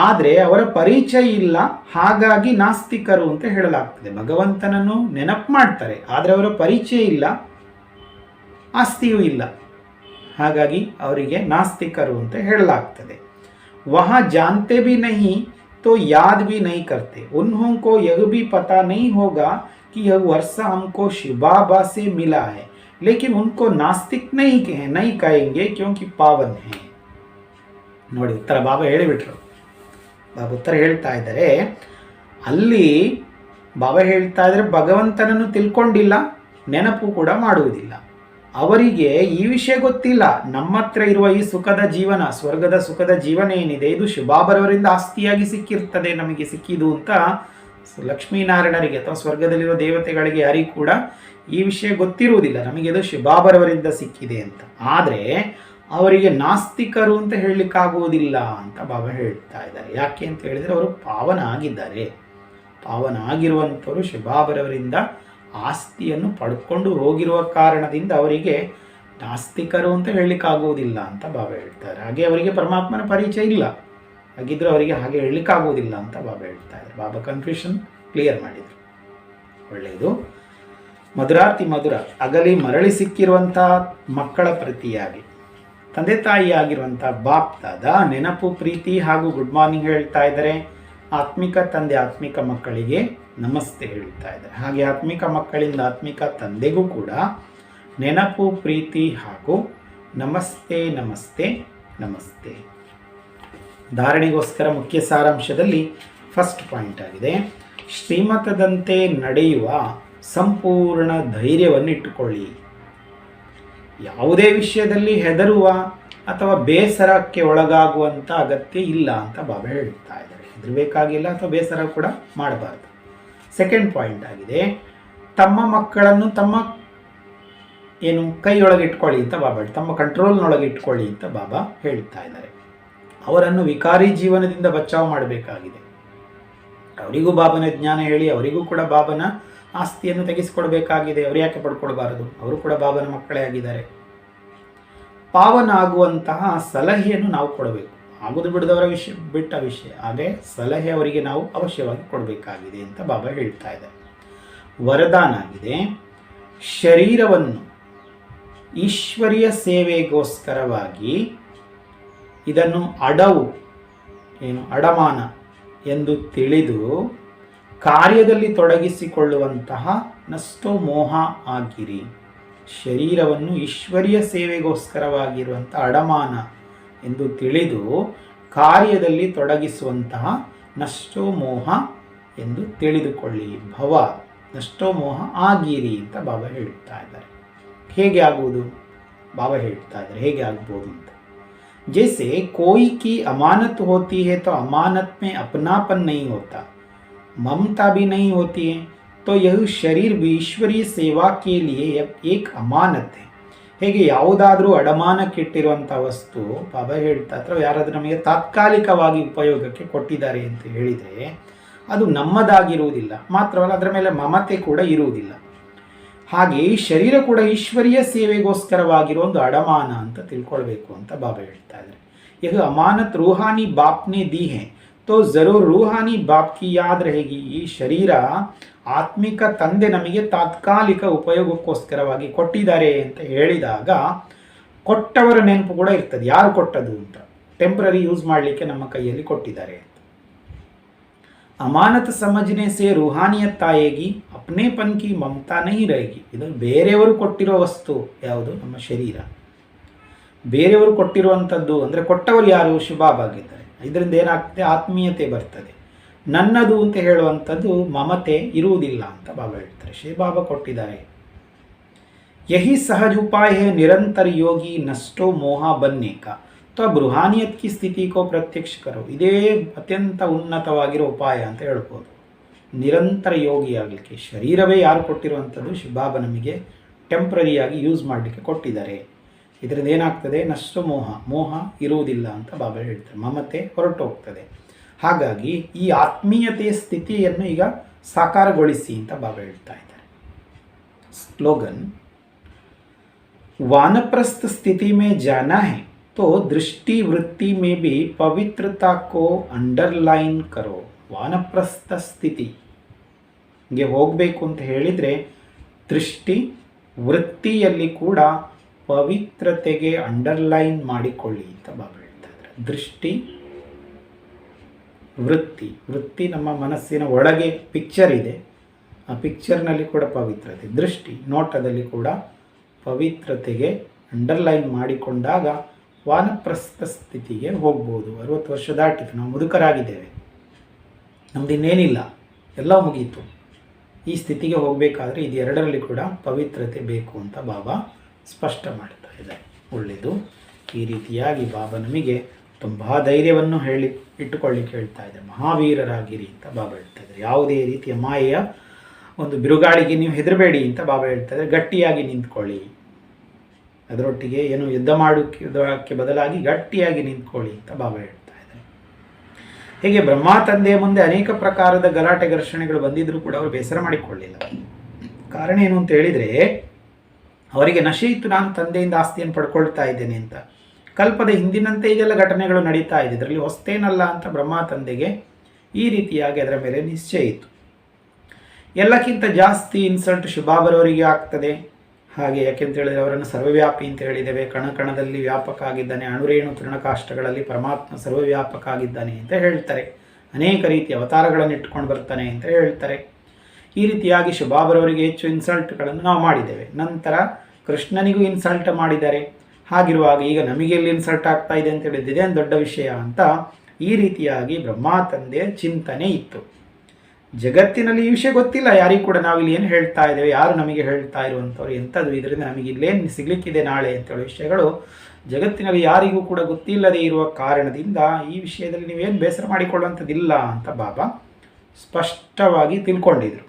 ಆದರೆ ಅವರ ಪರಿಚಯ ಇಲ್ಲ, ಹಾಗಾಗಿ ನಾಸ್ತಿಕರು ಅಂತ ಹೇಳಲಾಗ್ತದೆ. ಭಗವಂತನನ್ನು ನೆನಪು ಮಾಡ್ತಾರೆ, ಆದರೆ ಅವರ ಪರಿಚಯ ಇಲ್ಲ, ಆಸ್ತಿಯೂ ಇಲ್ಲ, ಹಾಗಾಗಿ ಅವರಿಗೆ ನಾಸ್ತಿಕರು ಅಂತ ಹೇಳಲಾಗ್ತದೆ. ವಹಾ ಜಾನ್ತೆ ಭಿ ನಹಿ तो याद भी नहीं करते. उन्हों को यह भी पता नहीं होगा कि यह वर्षा हमको शिव बाबा से मिला है, लेकिन उनको नास्तिक नहीं कहेंगे क्योंकि पावन है. ನೋಡಿ ಉತ್ತರ ಬಾಬಾ ಹೇಳಿಬಿಟ್ರು. ಬಾಬಾ ಉತ್ತರ ಹೇಳ್ತಾ ಇದ್ದಾರೆ. ಅಲ್ಲಿ ಬಾಬಾ ಹೇಳ್ತಾ ಇದ್ದಾರೆ ಭಗವಂತನನ್ನು ತಿಳ್ಕೊಂಡಿಲ್ಲ, ನೆನಪು ಕೂಡ ಮಾಡುವುದಿಲ್ಲ. ಅವರಿಗೆ ಈ ವಿಷಯ ಗೊತ್ತಿಲ್ಲ. ನಮ್ಮ ಹತ್ರ ಇರುವ ಈ ಸುಖದ ಜೀವನ, ಸ್ವರ್ಗದ ಸುಖದ ಜೀವನ ಏನಿದೆ, ಇದು ಶಿವಬಾಬರವರಿಂದ ಆಸ್ತಿಯಾಗಿ ಸಿಕ್ಕಿರ್ತದೆ, ನಮಗೆ ಸಿಕ್ಕಿದು ಅಂತ ಲಕ್ಷ್ಮೀನಾರಾಯಣರಿಗೆ ಅಥವಾ ಸ್ವರ್ಗದಲ್ಲಿರುವ ದೇವತೆಗಳಿಗೆ ಯಾರಿಗೂ ಕೂಡ ಈ ವಿಷಯ ಗೊತ್ತಿರುವುದಿಲ್ಲ, ನಮಗೆ ಇದು ಶಿವಬಾಬರವರಿಂದ ಸಿಕ್ಕಿದೆ ಅಂತ. ಆದರೆ ಅವರಿಗೆ ನಾಸ್ತಿಕರು ಅಂತ ಹೇಳಲಿಕ್ಕಾಗುವುದಿಲ್ಲ ಅಂತ ಬಾಬಾ ಹೇಳ್ತಾ ಇದ್ದಾರೆ. ಯಾಕೆ ಅಂತ ಹೇಳಿದರೆ ಅವರು ಪಾವನ ಆಗಿದ್ದಾರೆ. ಪಾವನ ಆಗಿರುವಂಥವರು ಶಿವಬಾಬರವರಿಂದ ಆಸ್ತಿಯನ್ನು ಪಡ್ಕೊಂಡು ಹೋಗಿರುವ ಕಾರಣದಿಂದ ಅವರಿಗೆ ನಾಸ್ತಿಕರು ಅಂತ ಹೇಳಲಿಕ್ಕಾಗುವುದಿಲ್ಲ ಅಂತ ಬಾಬಾ ಹೇಳ್ತಾರೆ. ಹಾಗೆ ಅವರಿಗೆ ಪರಮಾತ್ಮನ ಪರಿಚಯ ಇಲ್ಲ, ಹಾಗಿದ್ರೆ ಅವರಿಗೆ ಹಾಗೆ ಹೇಳಲಿಕ್ಕಾಗುವುದಿಲ್ಲ ಅಂತ ಬಾಬಾ ಹೇಳ್ತಾ ಇದ್ದಾರೆ. ಬಾಬಾ ಕನ್ಫ್ಯೂಷನ್ ಕ್ಲಿಯರ್ ಮಾಡಿದರು. ಒಳ್ಳೆಯದು. ಮಧುರಾತಿ ಮಧುರ ಅಗಲಿ ಮರಳಿ ಸಿಕ್ಕಿರುವಂಥ ಮಕ್ಕಳ ಪ್ರತಿಯಾಗಿ ತಂದೆ ತಾಯಿಯಾಗಿರುವಂಥ ಬಾಪ್ ದಾದಾ ನೆನಪು, ಪ್ರೀತಿ ಹಾಗೂ ಗುಡ್ ಮಾರ್ನಿಂಗ್ ಹೇಳ್ತಾ ಇದ್ದಾರೆ. ಆತ್ಮಿಕ ತಂದೆ ಆತ್ಮಿಕ ಮಕ್ಕಳಿಗೆ ನಮಸ್ತೆ ಹೇಳ್ತಾ ಇದ್ದಾರೆ. ಹಾಗೆ ಆತ್ಮಿಕ ಮಕ್ಕಳಿಂದ ಆತ್ಮಿಕ ತಂದೆಗೂ ಕೂಡ ನೆನಪು, ಪ್ರೀತಿ ಹಾಗೂ ನಮಸ್ತೆ ನಮಸ್ತೆ ನಮಸ್ತೆ. ಧಾರಣೆಗೋಸ್ಕರ ಮುಖ್ಯ ಸಾರಾಂಶದಲ್ಲಿ ಫಸ್ಟ್ ಪಾಯಿಂಟ್ ಆಗಿದೆ, ಶ್ರೀಮತದಂತೆ ನಡೆಯುವ ಸಂಪೂರ್ಣ ಧೈರ್ಯವನ್ನು ಇಟ್ಟುಕೊಳ್ಳಿ. ಯಾವುದೇ ವಿಷಯದಲ್ಲಿ ಹೆದರುವ ಅಥವಾ ಬೇಸರಕ್ಕೆ ಒಳಗಾಗುವಂಥ ಅಗತ್ಯ ಇಲ್ಲ ಅಂತ ಬಾಬಾ ಹೇಳ್ತಾ ಇದ್ದಾರೆ. ಹೆದರಬೇಕಾಗಿಲ್ಲ ಅಥವಾ ಬೇಸರ ಕೂಡ ಮಾಡಬಾರ್ದು. ಸೆಕೆಂಡ್ ಪಾಯಿಂಟ್ ಆಗಿದೆ, ತಮ್ಮ ಮಕ್ಕಳನ್ನು ತಮ್ಮ ಕೈಯೊಳಗೆ ಇಟ್ಕೊಳ್ಳಿ ಅಂತ ಬಾಬಾ, ತಮ್ಮ ಕಂಟ್ರೋಲ್ನೊಳಗೆ ಇಟ್ಕೊಳ್ಳಿ ಅಂತ ಬಾಬಾ ಹೇಳ್ತಾ ಇದ್ದಾರೆ. ಅವರನ್ನು ವಿಕಾರಿ ಜೀವನದಿಂದ ಬಚಾವ್ ಮಾಡಬೇಕಾಗಿದೆ. ಅವರಿಗೂ ಬಾಬನ ಜ್ಞಾನ ಹೇಳಿ ಅವರಿಗೂ ಕೂಡ ಬಾಬನ ಆಸ್ತಿಯನ್ನು ತೆಗೆಸಿಕೊಡ್ಬೇಕಾಗಿದೆ. ಅವರು ಯಾಕೆ ಪಡ್ಕೊಳ್ಬಾರದು? ಅವರು ಕೂಡ ಬಾಬನ ಮಕ್ಕಳೇ ಆಗಿದ್ದಾರೆ. ಪಾವನ ಆಗುವಂತಹ ಸಲಹೆಯನ್ನು ನಾವು ಕೊಡಬೇಕು. ಆಗುದು ಬಿಡದವರ ವಿಷಯ ಬಿಟ್ಟ ವಿಷಯ, ಆದರೆ ಸಲಹೆ ಅವರಿಗೆ ನಾವು ಅವಶ್ಯವಾಗಿ ಕೊಡಬೇಕಾಗಿದೆ ಅಂತ ಬಾಬಾ ಹೇಳ್ತಾ ಇದ್ದಾರೆ. ವರದಾನ ಆಗಿದೆ, ಶರೀರವನ್ನು ಈಶ್ವರೀಯ ಸೇವೆಗೋಸ್ಕರವಾಗಿ ಇದನ್ನು ಅಡಮಾನ ಎಂದು ತಿಳಿದು ಕಾರ್ಯದಲ್ಲಿ ತೊಡಗಿಸಿಕೊಳ್ಳುವಂತಹ ನಷ್ಟೋ ಮೋಹ ಆಗಿರಿ. ಶರೀರವನ್ನು ಈಶ್ವರೀಯ ಸೇವೆಗೋಸ್ಕರವಾಗಿರುವಂಥ ಅಡಮಾನ ಎಂದು ತಿಳಿದು ಕಾರ್ಯದಲ್ಲಿ ತೊಡಗಿಸುವಂತಹ ನಷ್ಟೋ ಮೋಹ ಎಂದು ತಿಳಿದುಕೊಳ್ಳಿ. ಭವ ನಷ್ಟೋ ಮೋಹ ಆಗಿರಿ ಅಂತ ಬಾಬಾ ಹೇಳ್ತಾ ಇದ್ದಾರೆ. ಹೇಗೆ ಆಗುವುದು? ಬಾಬಾ ಹೇಳ್ತಾ ಇದ್ದಾರೆ ಹೇಗೆ ಆಗ್ಬೋದು ಅಂತ. जैसे कोई की अमानत होती है तो अमानत में अपनापन नहीं होता, ममता भी नहीं होती है, तो यह शरीर भी ईश्वरीय सेवा के लिए एक अमानत है. ಹೇಗೆ ಯಾವುದಾದ್ರೂ ಅಡಮಾನಕ್ಕಿಟ್ಟಿರುವಂಥ ವಸ್ತು ಬಾಬಾ ಹೇಳ್ತಾ ಅಥವಾ ಯಾರಾದರೂ ನಮಗೆ ತಾತ್ಕಾಲಿಕವಾಗಿ ಉಪಯೋಗಕ್ಕೆ ಕೊಟ್ಟಿದ್ದಾರೆ ಅಂತ ಹೇಳಿದರೆ ಅದು ನಮ್ಮದಾಗಿರುವುದಿಲ್ಲ. ಮಾತ್ರವಲ್ಲ, ಅದರ ಮೇಲೆ ಮಮತೆ ಕೂಡ ಇರುವುದಿಲ್ಲ. ಹಾಗೆ ಈ ಶರೀರ ಕೂಡ ಈಶ್ವರೀಯ ಸೇವೆಗೋಸ್ಕರವಾಗಿರೋ ಒಂದು ಅಡಮಾನ ಅಂತ ತಿಳ್ಕೊಳ್ಬೇಕು ಅಂತ ಬಾಬಾ ಹೇಳ್ತಾ ಇದ್ದಾರೆ. ಈಗ ಅಮಾನತ್ ರೂಹಾನಿ ಬಾಪ್ನೆ ದಿ ಹೇ ತೋ ಜರೂರ್ ರೂಹಾನಿ ಬಾಪ್ ಕಿ ಯಾದ್ ರಹೇಗಿ. ಈ ಶರೀರ ಆತ್ಮಿಕ ತಂದೆ ನಮಗೆ ತಾತ್ಕಾಲಿಕ ಉಪಯೋಗಕ್ಕೋಸ್ಕರವಾಗಿ ಕೊಟ್ಟಿದ್ದಾರೆ ಅಂತ ಹೇಳಿದಾಗ ಕೊಟ್ಟವರ ನೆನಪು ಕೂಡ ಇರ್ತದೆ. ಯಾರು ಕೊಟ್ಟದು ಅಂತ, ಟೆಂಪ್ರರಿ ಯೂಸ್ ಮಾಡಲಿಕ್ಕೆ ನಮ್ಮ ಕೈಯಲ್ಲಿ ಕೊಟ್ಟಿದ್ದಾರೆ ಅಂತ. ಅಮಾನತ್ ಸಮಜನೆ ಸೇ ರೂಹಾನಿಯತ್ ಆಯೇಗಿ, ಅಪ್ನೇಪನ್ ಕಿ ಮಮತಾ ನಹೀ रहेगी. ಇದು ಬೇರೆಯವರು ಕೊಟ್ಟಿರೋ ವಸ್ತು ಯಾವುದು? ನಮ್ಮ ಶರೀರ. ಬೇರೆಯವರು ಕೊಟ್ಟಿರುವಂಥದ್ದು ಅಂದರೆ ಕೊಟ್ಟವರು ಯಾರು? ಶಿವಬಾಬಾಗಿದ್ದಾರೆ. ಇದರಿಂದ ಏನಾಗ್ತದೆ? ಆತ್ಮೀಯತೆ ಬರ್ತದೆ. ನನ್ನದು ಅಂತ ಹೇಳುವಂಥದ್ದು ಮಮತೆ ಇರುವುದಿಲ್ಲ ಅಂತ ಬಾಬಾ ಹೇಳ್ತಾರೆ. ಶಿವಬಾಬಾ ಕೊಟ್ಟಿದ್ದಾರೆ. ಯಹಿ ಸಹಜ ಉಪಾಯ ಹೇ ನಿರಂತರ ಯೋಗಿ ನಷ್ಟೋ ಮೋಹ ಬನ್ನೆ ಕಾ. तो अब रूहानियत की ಸ್ಥಿತಿ ಕೋ ಪ್ರತ್ಯಕ್ಷ ಕರೋ. ಇದೇ ಅತ್ಯಂತ ಉನ್ನತವಾಗಿರೋ ಉಪಾಯ ಅಂತ ಹೇಳ್ಬೋದು. ನಿರಂತರ ಯೋಗಿ ಆಗಲಿಕ್ಕೆ ಶರೀರವೇ ಯಾರು ಕೊಟ್ಟಿರುವಂಥದ್ದು? ಶಿವಬಾಬಾ ನಮಗೆ ಟೆಂಪ್ರರಿಯಾಗಿ ಯೂಸ್ ಮಾಡಲಿಕ್ಕೆ ಕೊಟ್ಟಿದ್ದಾರೆ. ಇದರಿಂದ ಏನಾಗ್ತದೆ? ನಷ್ಟ ಮೋಹ ಇರುವುದಿಲ್ಲ ಅಂತ ಬಾಬಾ ಹೇಳ್ತಾರೆ. ಮಮತೆ ಹೊರಟೋಗ್ತದೆ. ಹಾಗಾಗಿ ಈ ಆತ್ಮೀಯತೆಯ ಸ್ಥಿತಿಯನ್ನು ಈಗ ಸಾಕಾರಗೊಳಿಸಿ ಅಂತ ಬಾಬಾ ಹೇಳ್ತಾ ಇದ್ದಾರೆ. ಸ್ಲೋಗನ್, वानप्रस्थ स्थिति में जाना है तो दृष्टि वृत्ति में भी पवित्रता को अंडरलाइन करो. ವಾನಪ್ರಸ್ಥ ಸ್ಥಿತಿಗೆ ಹೋಗಬೇಕು ಅಂತ ಹೇಳಿದರೆ ದೃಷ್ಟಿ ವೃತ್ತಿಯಲ್ಲಿ ಕೂಡ ಪವಿತ್ರತೆಗೆ ಅಂಡರ್ಲೈನ್ ಮಾಡಿಕೊಳ್ಳಿ ಅಂತ ಬಾಬಾ ಹೇಳ್ತಾ ಇದ್ದಾರೆ. ದೃಷ್ಟಿ ವೃತ್ತಿ ನಮ್ಮ ಮನಸ್ಸಿನ ಒಳಗೆ ಪಿಕ್ಚರ್ ಇದೆ. ಆ ಪಿಕ್ಚರ್ನಲ್ಲಿ ಕೂಡ ಪವಿತ್ರತೆ, ದೃಷ್ಟಿ ನೋಟದಲ್ಲಿ ಕೂಡ ಪವಿತ್ರತೆಗೆ ಅಂಡರ್ಲೈನ್ ಮಾಡಿಕೊಂಡಾಗ ವಾನಪ್ರಸ್ಥ ಸ್ಥಿತಿಗೆ ಹೋಗ್ಬೋದು. 60 ವರ್ಷ ದಾಟಿತು, ನಾವು ಮುದುಕರಾಗಿದ್ದೇವೆ, ನಮ್ದು ಇನ್ನೇನಿಲ್ಲ, ಎಲ್ಲ ಮುಗೀತು. ಈ ಸ್ಥಿತಿಗೆ ಹೋಗಬೇಕಾದ್ರೆ ಇದು ಎರಡರಲ್ಲಿ ಕೂಡ ಪವಿತ್ರತೆ ಬೇಕು ಅಂತ ಬಾಬಾ ಸ್ಪಷ್ಟ ಮಾಡ್ತಾ ಇದ್ದಾರೆ. ಒಳ್ಳೆಯದು. ಈ ರೀತಿಯಾಗಿ ಬಾಬಾ ನಮಗೆ ತುಂಬ ಧೈರ್ಯವನ್ನು ಇಟ್ಟುಕೊಳ್ಳಿಕ್ಕೆ ಹೇಳ್ತಾ ಇದ್ದಾರೆ. ಮಹಾವೀರರಾಗಿರಿ ಅಂತ ಬಾಬಾ ಹೇಳ್ತಾ ಇದ್ದಾರೆ. ಯಾವುದೇ ರೀತಿಯ ಮಾಯೆಯ ಒಂದು ಬಿರುಗಾಳಿಗೆ ನೀವು ಹೆದರಬೇಡಿ ಅಂತ ಬಾಬಾ ಹೇಳ್ತಾ ಇದ್ದಾರೆ. ಗಟ್ಟಿಯಾಗಿ ನಿಂತ್ಕೊಳ್ಳಿ, ಅದರೊಟ್ಟಿಗೆ ಏನು ಯುದ್ಧ ಮಾಡೋಕ್ಕೆ ಬದಲಾಗಿ ಗಟ್ಟಿಯಾಗಿ ನಿಂತ್ಕೊಳ್ಳಿ ಅಂತ ಬಾಬಾ ಹೇಳ್ತಾ ಇದ್ದಾರೆ. ಹೀಗೆ ಬ್ರಹ್ಮ ತಂದೆಯ ಮುಂದೆ ಅನೇಕ ಪ್ರಕಾರದ ಗಲಾಟೆ ಘರ್ಷಣೆಗಳು ಬಂದಿದ್ರೂ ಕೂಡ ಅವರು ಬೇಸರ ಮಾಡಿಕೊಳ್ಳಿಲ್ಲ. ಕಾರಣ ಏನು ಅಂತ ಹೇಳಿದರೆ, ಅವರಿಗೆ ನಶೆ ಇತ್ತು, ನಾನು ತಂದೆಯಿಂದ ಆಸ್ತಿಯನ್ನು ಪಡ್ಕೊಳ್ತಾ ಇದ್ದೇನೆ ಅಂತ. ಕಲ್ಪದ ಹಿಂದಿನಂತೆ ಇದೆಲ್ಲ ಘಟನೆಗಳು ನಡೀತಾ ಇದೆ, ಇದರಲ್ಲಿ ಹೊಸ್ತೇನಲ್ಲ ಅಂತ ಬ್ರಹ್ಮ ತಂದೆಗೆ ಈ ರೀತಿಯಾಗಿ ಅದರ ಮೇಲೆ ನಿಶ್ಚಯ ಇತ್ತು. ಎಲ್ಲಕ್ಕಿಂತ ಜಾಸ್ತಿ ಇನ್ಸಲ್ಟ್ ಶಿವಬಾಬರವರಿಗೆ ಆಗ್ತದೆ. ಹಾಗೆ ಯಾಕೆಂತ ಹೇಳಿದರೆ ಅವರನ್ನು ಸರ್ವವ್ಯಾಪಿ ಅಂತ ಹೇಳಿದ್ದೇವೆ. ಕಣಕಣದಲ್ಲಿ ವ್ಯಾಪಕ ಆಗಿದ್ದಾನೆ, ಅಣುರೇಣು ತೃಣಕಾಷ್ಟಗಳಲ್ಲಿ ಪರಮಾತ್ಮ ಸರ್ವವ್ಯಾಪಕ ಆಗಿದ್ದಾನೆ ಅಂತ ಹೇಳ್ತಾರೆ. ಅನೇಕ ರೀತಿಯ ಅವತಾರಗಳನ್ನು ಇಟ್ಕೊಂಡು ಬರ್ತಾನೆ ಅಂತ ಹೇಳ್ತಾರೆ. ಈ ರೀತಿಯಾಗಿ ಶಿವಬಾಬರವರಿಗೆ ಹೆಚ್ಚು ಇನ್ಸಲ್ಟ್ಗಳನ್ನು ನಾವು ಮಾಡಿದ್ದೇವೆ. ನಂತರ ಕೃಷ್ಣನಿಗೂ ಇನ್ಸಲ್ಟ್ ಮಾಡಿದ್ದಾರೆ. ಹಾಗಿರುವಾಗ ಈಗ ನಮಗೆ ಎಲ್ಲಿ ಇನ್ಸಲ್ಟ್ ಆಗ್ತಾ ಇದೆ ಅಂತ ಹೇಳಿದ್ದಿದೆ ದೊಡ್ಡ ವಿಷಯ ಅಂತ ಈ ರೀತಿಯಾಗಿ ಬ್ರಹ್ಮ ತಂದೆಯ ಚಿಂತನೆ ಇತ್ತು. ಜಗತ್ತಿನಲ್ಲಿ ಈ ವಿಷಯ ಗೊತ್ತಿಲ್ಲ ಯಾರಿಗೂ ಕೂಡ. ನಾವಿಲ್ಲಿ ಏನು ಹೇಳ್ತಾ ಇದ್ದೇವೆ, ಯಾರು ನಮಗೆ ಹೇಳ್ತಾ ಇರುವಂಥವ್ರು, ಎಂಥದ್ದು ಇದರಿಂದ ನಮಗೆ ಇಲ್ಲೇನು ಸಿಗಲಿಕ್ಕಿದೆ ನಾಳೆ ಅಂತೇಳೋ ವಿಷಯಗಳು ಜಗತ್ತಿನಲ್ಲಿ ಯಾರಿಗೂ ಕೂಡ ಗೊತ್ತಿಲ್ಲದೆ ಇರುವ ಕಾರಣದಿಂದ ಈ ವಿಷಯದಲ್ಲಿ ನೀವೇನು ಬೇಸರ ಮಾಡಿಕೊಳ್ಳುವಂಥದ್ದಿಲ್ಲ ಅಂತ ಬಾಬಾ ಸ್ಪಷ್ಟವಾಗಿ ತಿಳ್ಕೊಂಡಿದ್ರು.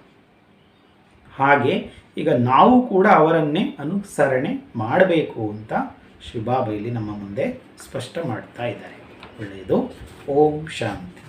ಹಾಗೆ ಈಗ ನಾವು ಕೂಡ ಅವರನ್ನೇ ಅನುಸರಣೆ ಮಾಡಬೇಕು ಅಂತ ಶಿವಬಾಬಾ ಇಲ್ಲಿ ನಮ್ಮ ಮುಂದೆ ಸ್ಪಷ್ಟ ಮಾಡ್ತಾ ಇದ್ದಾರೆ. ಒಳ್ಳೆಯದು. ಓಂ ಶಾಂತಿ.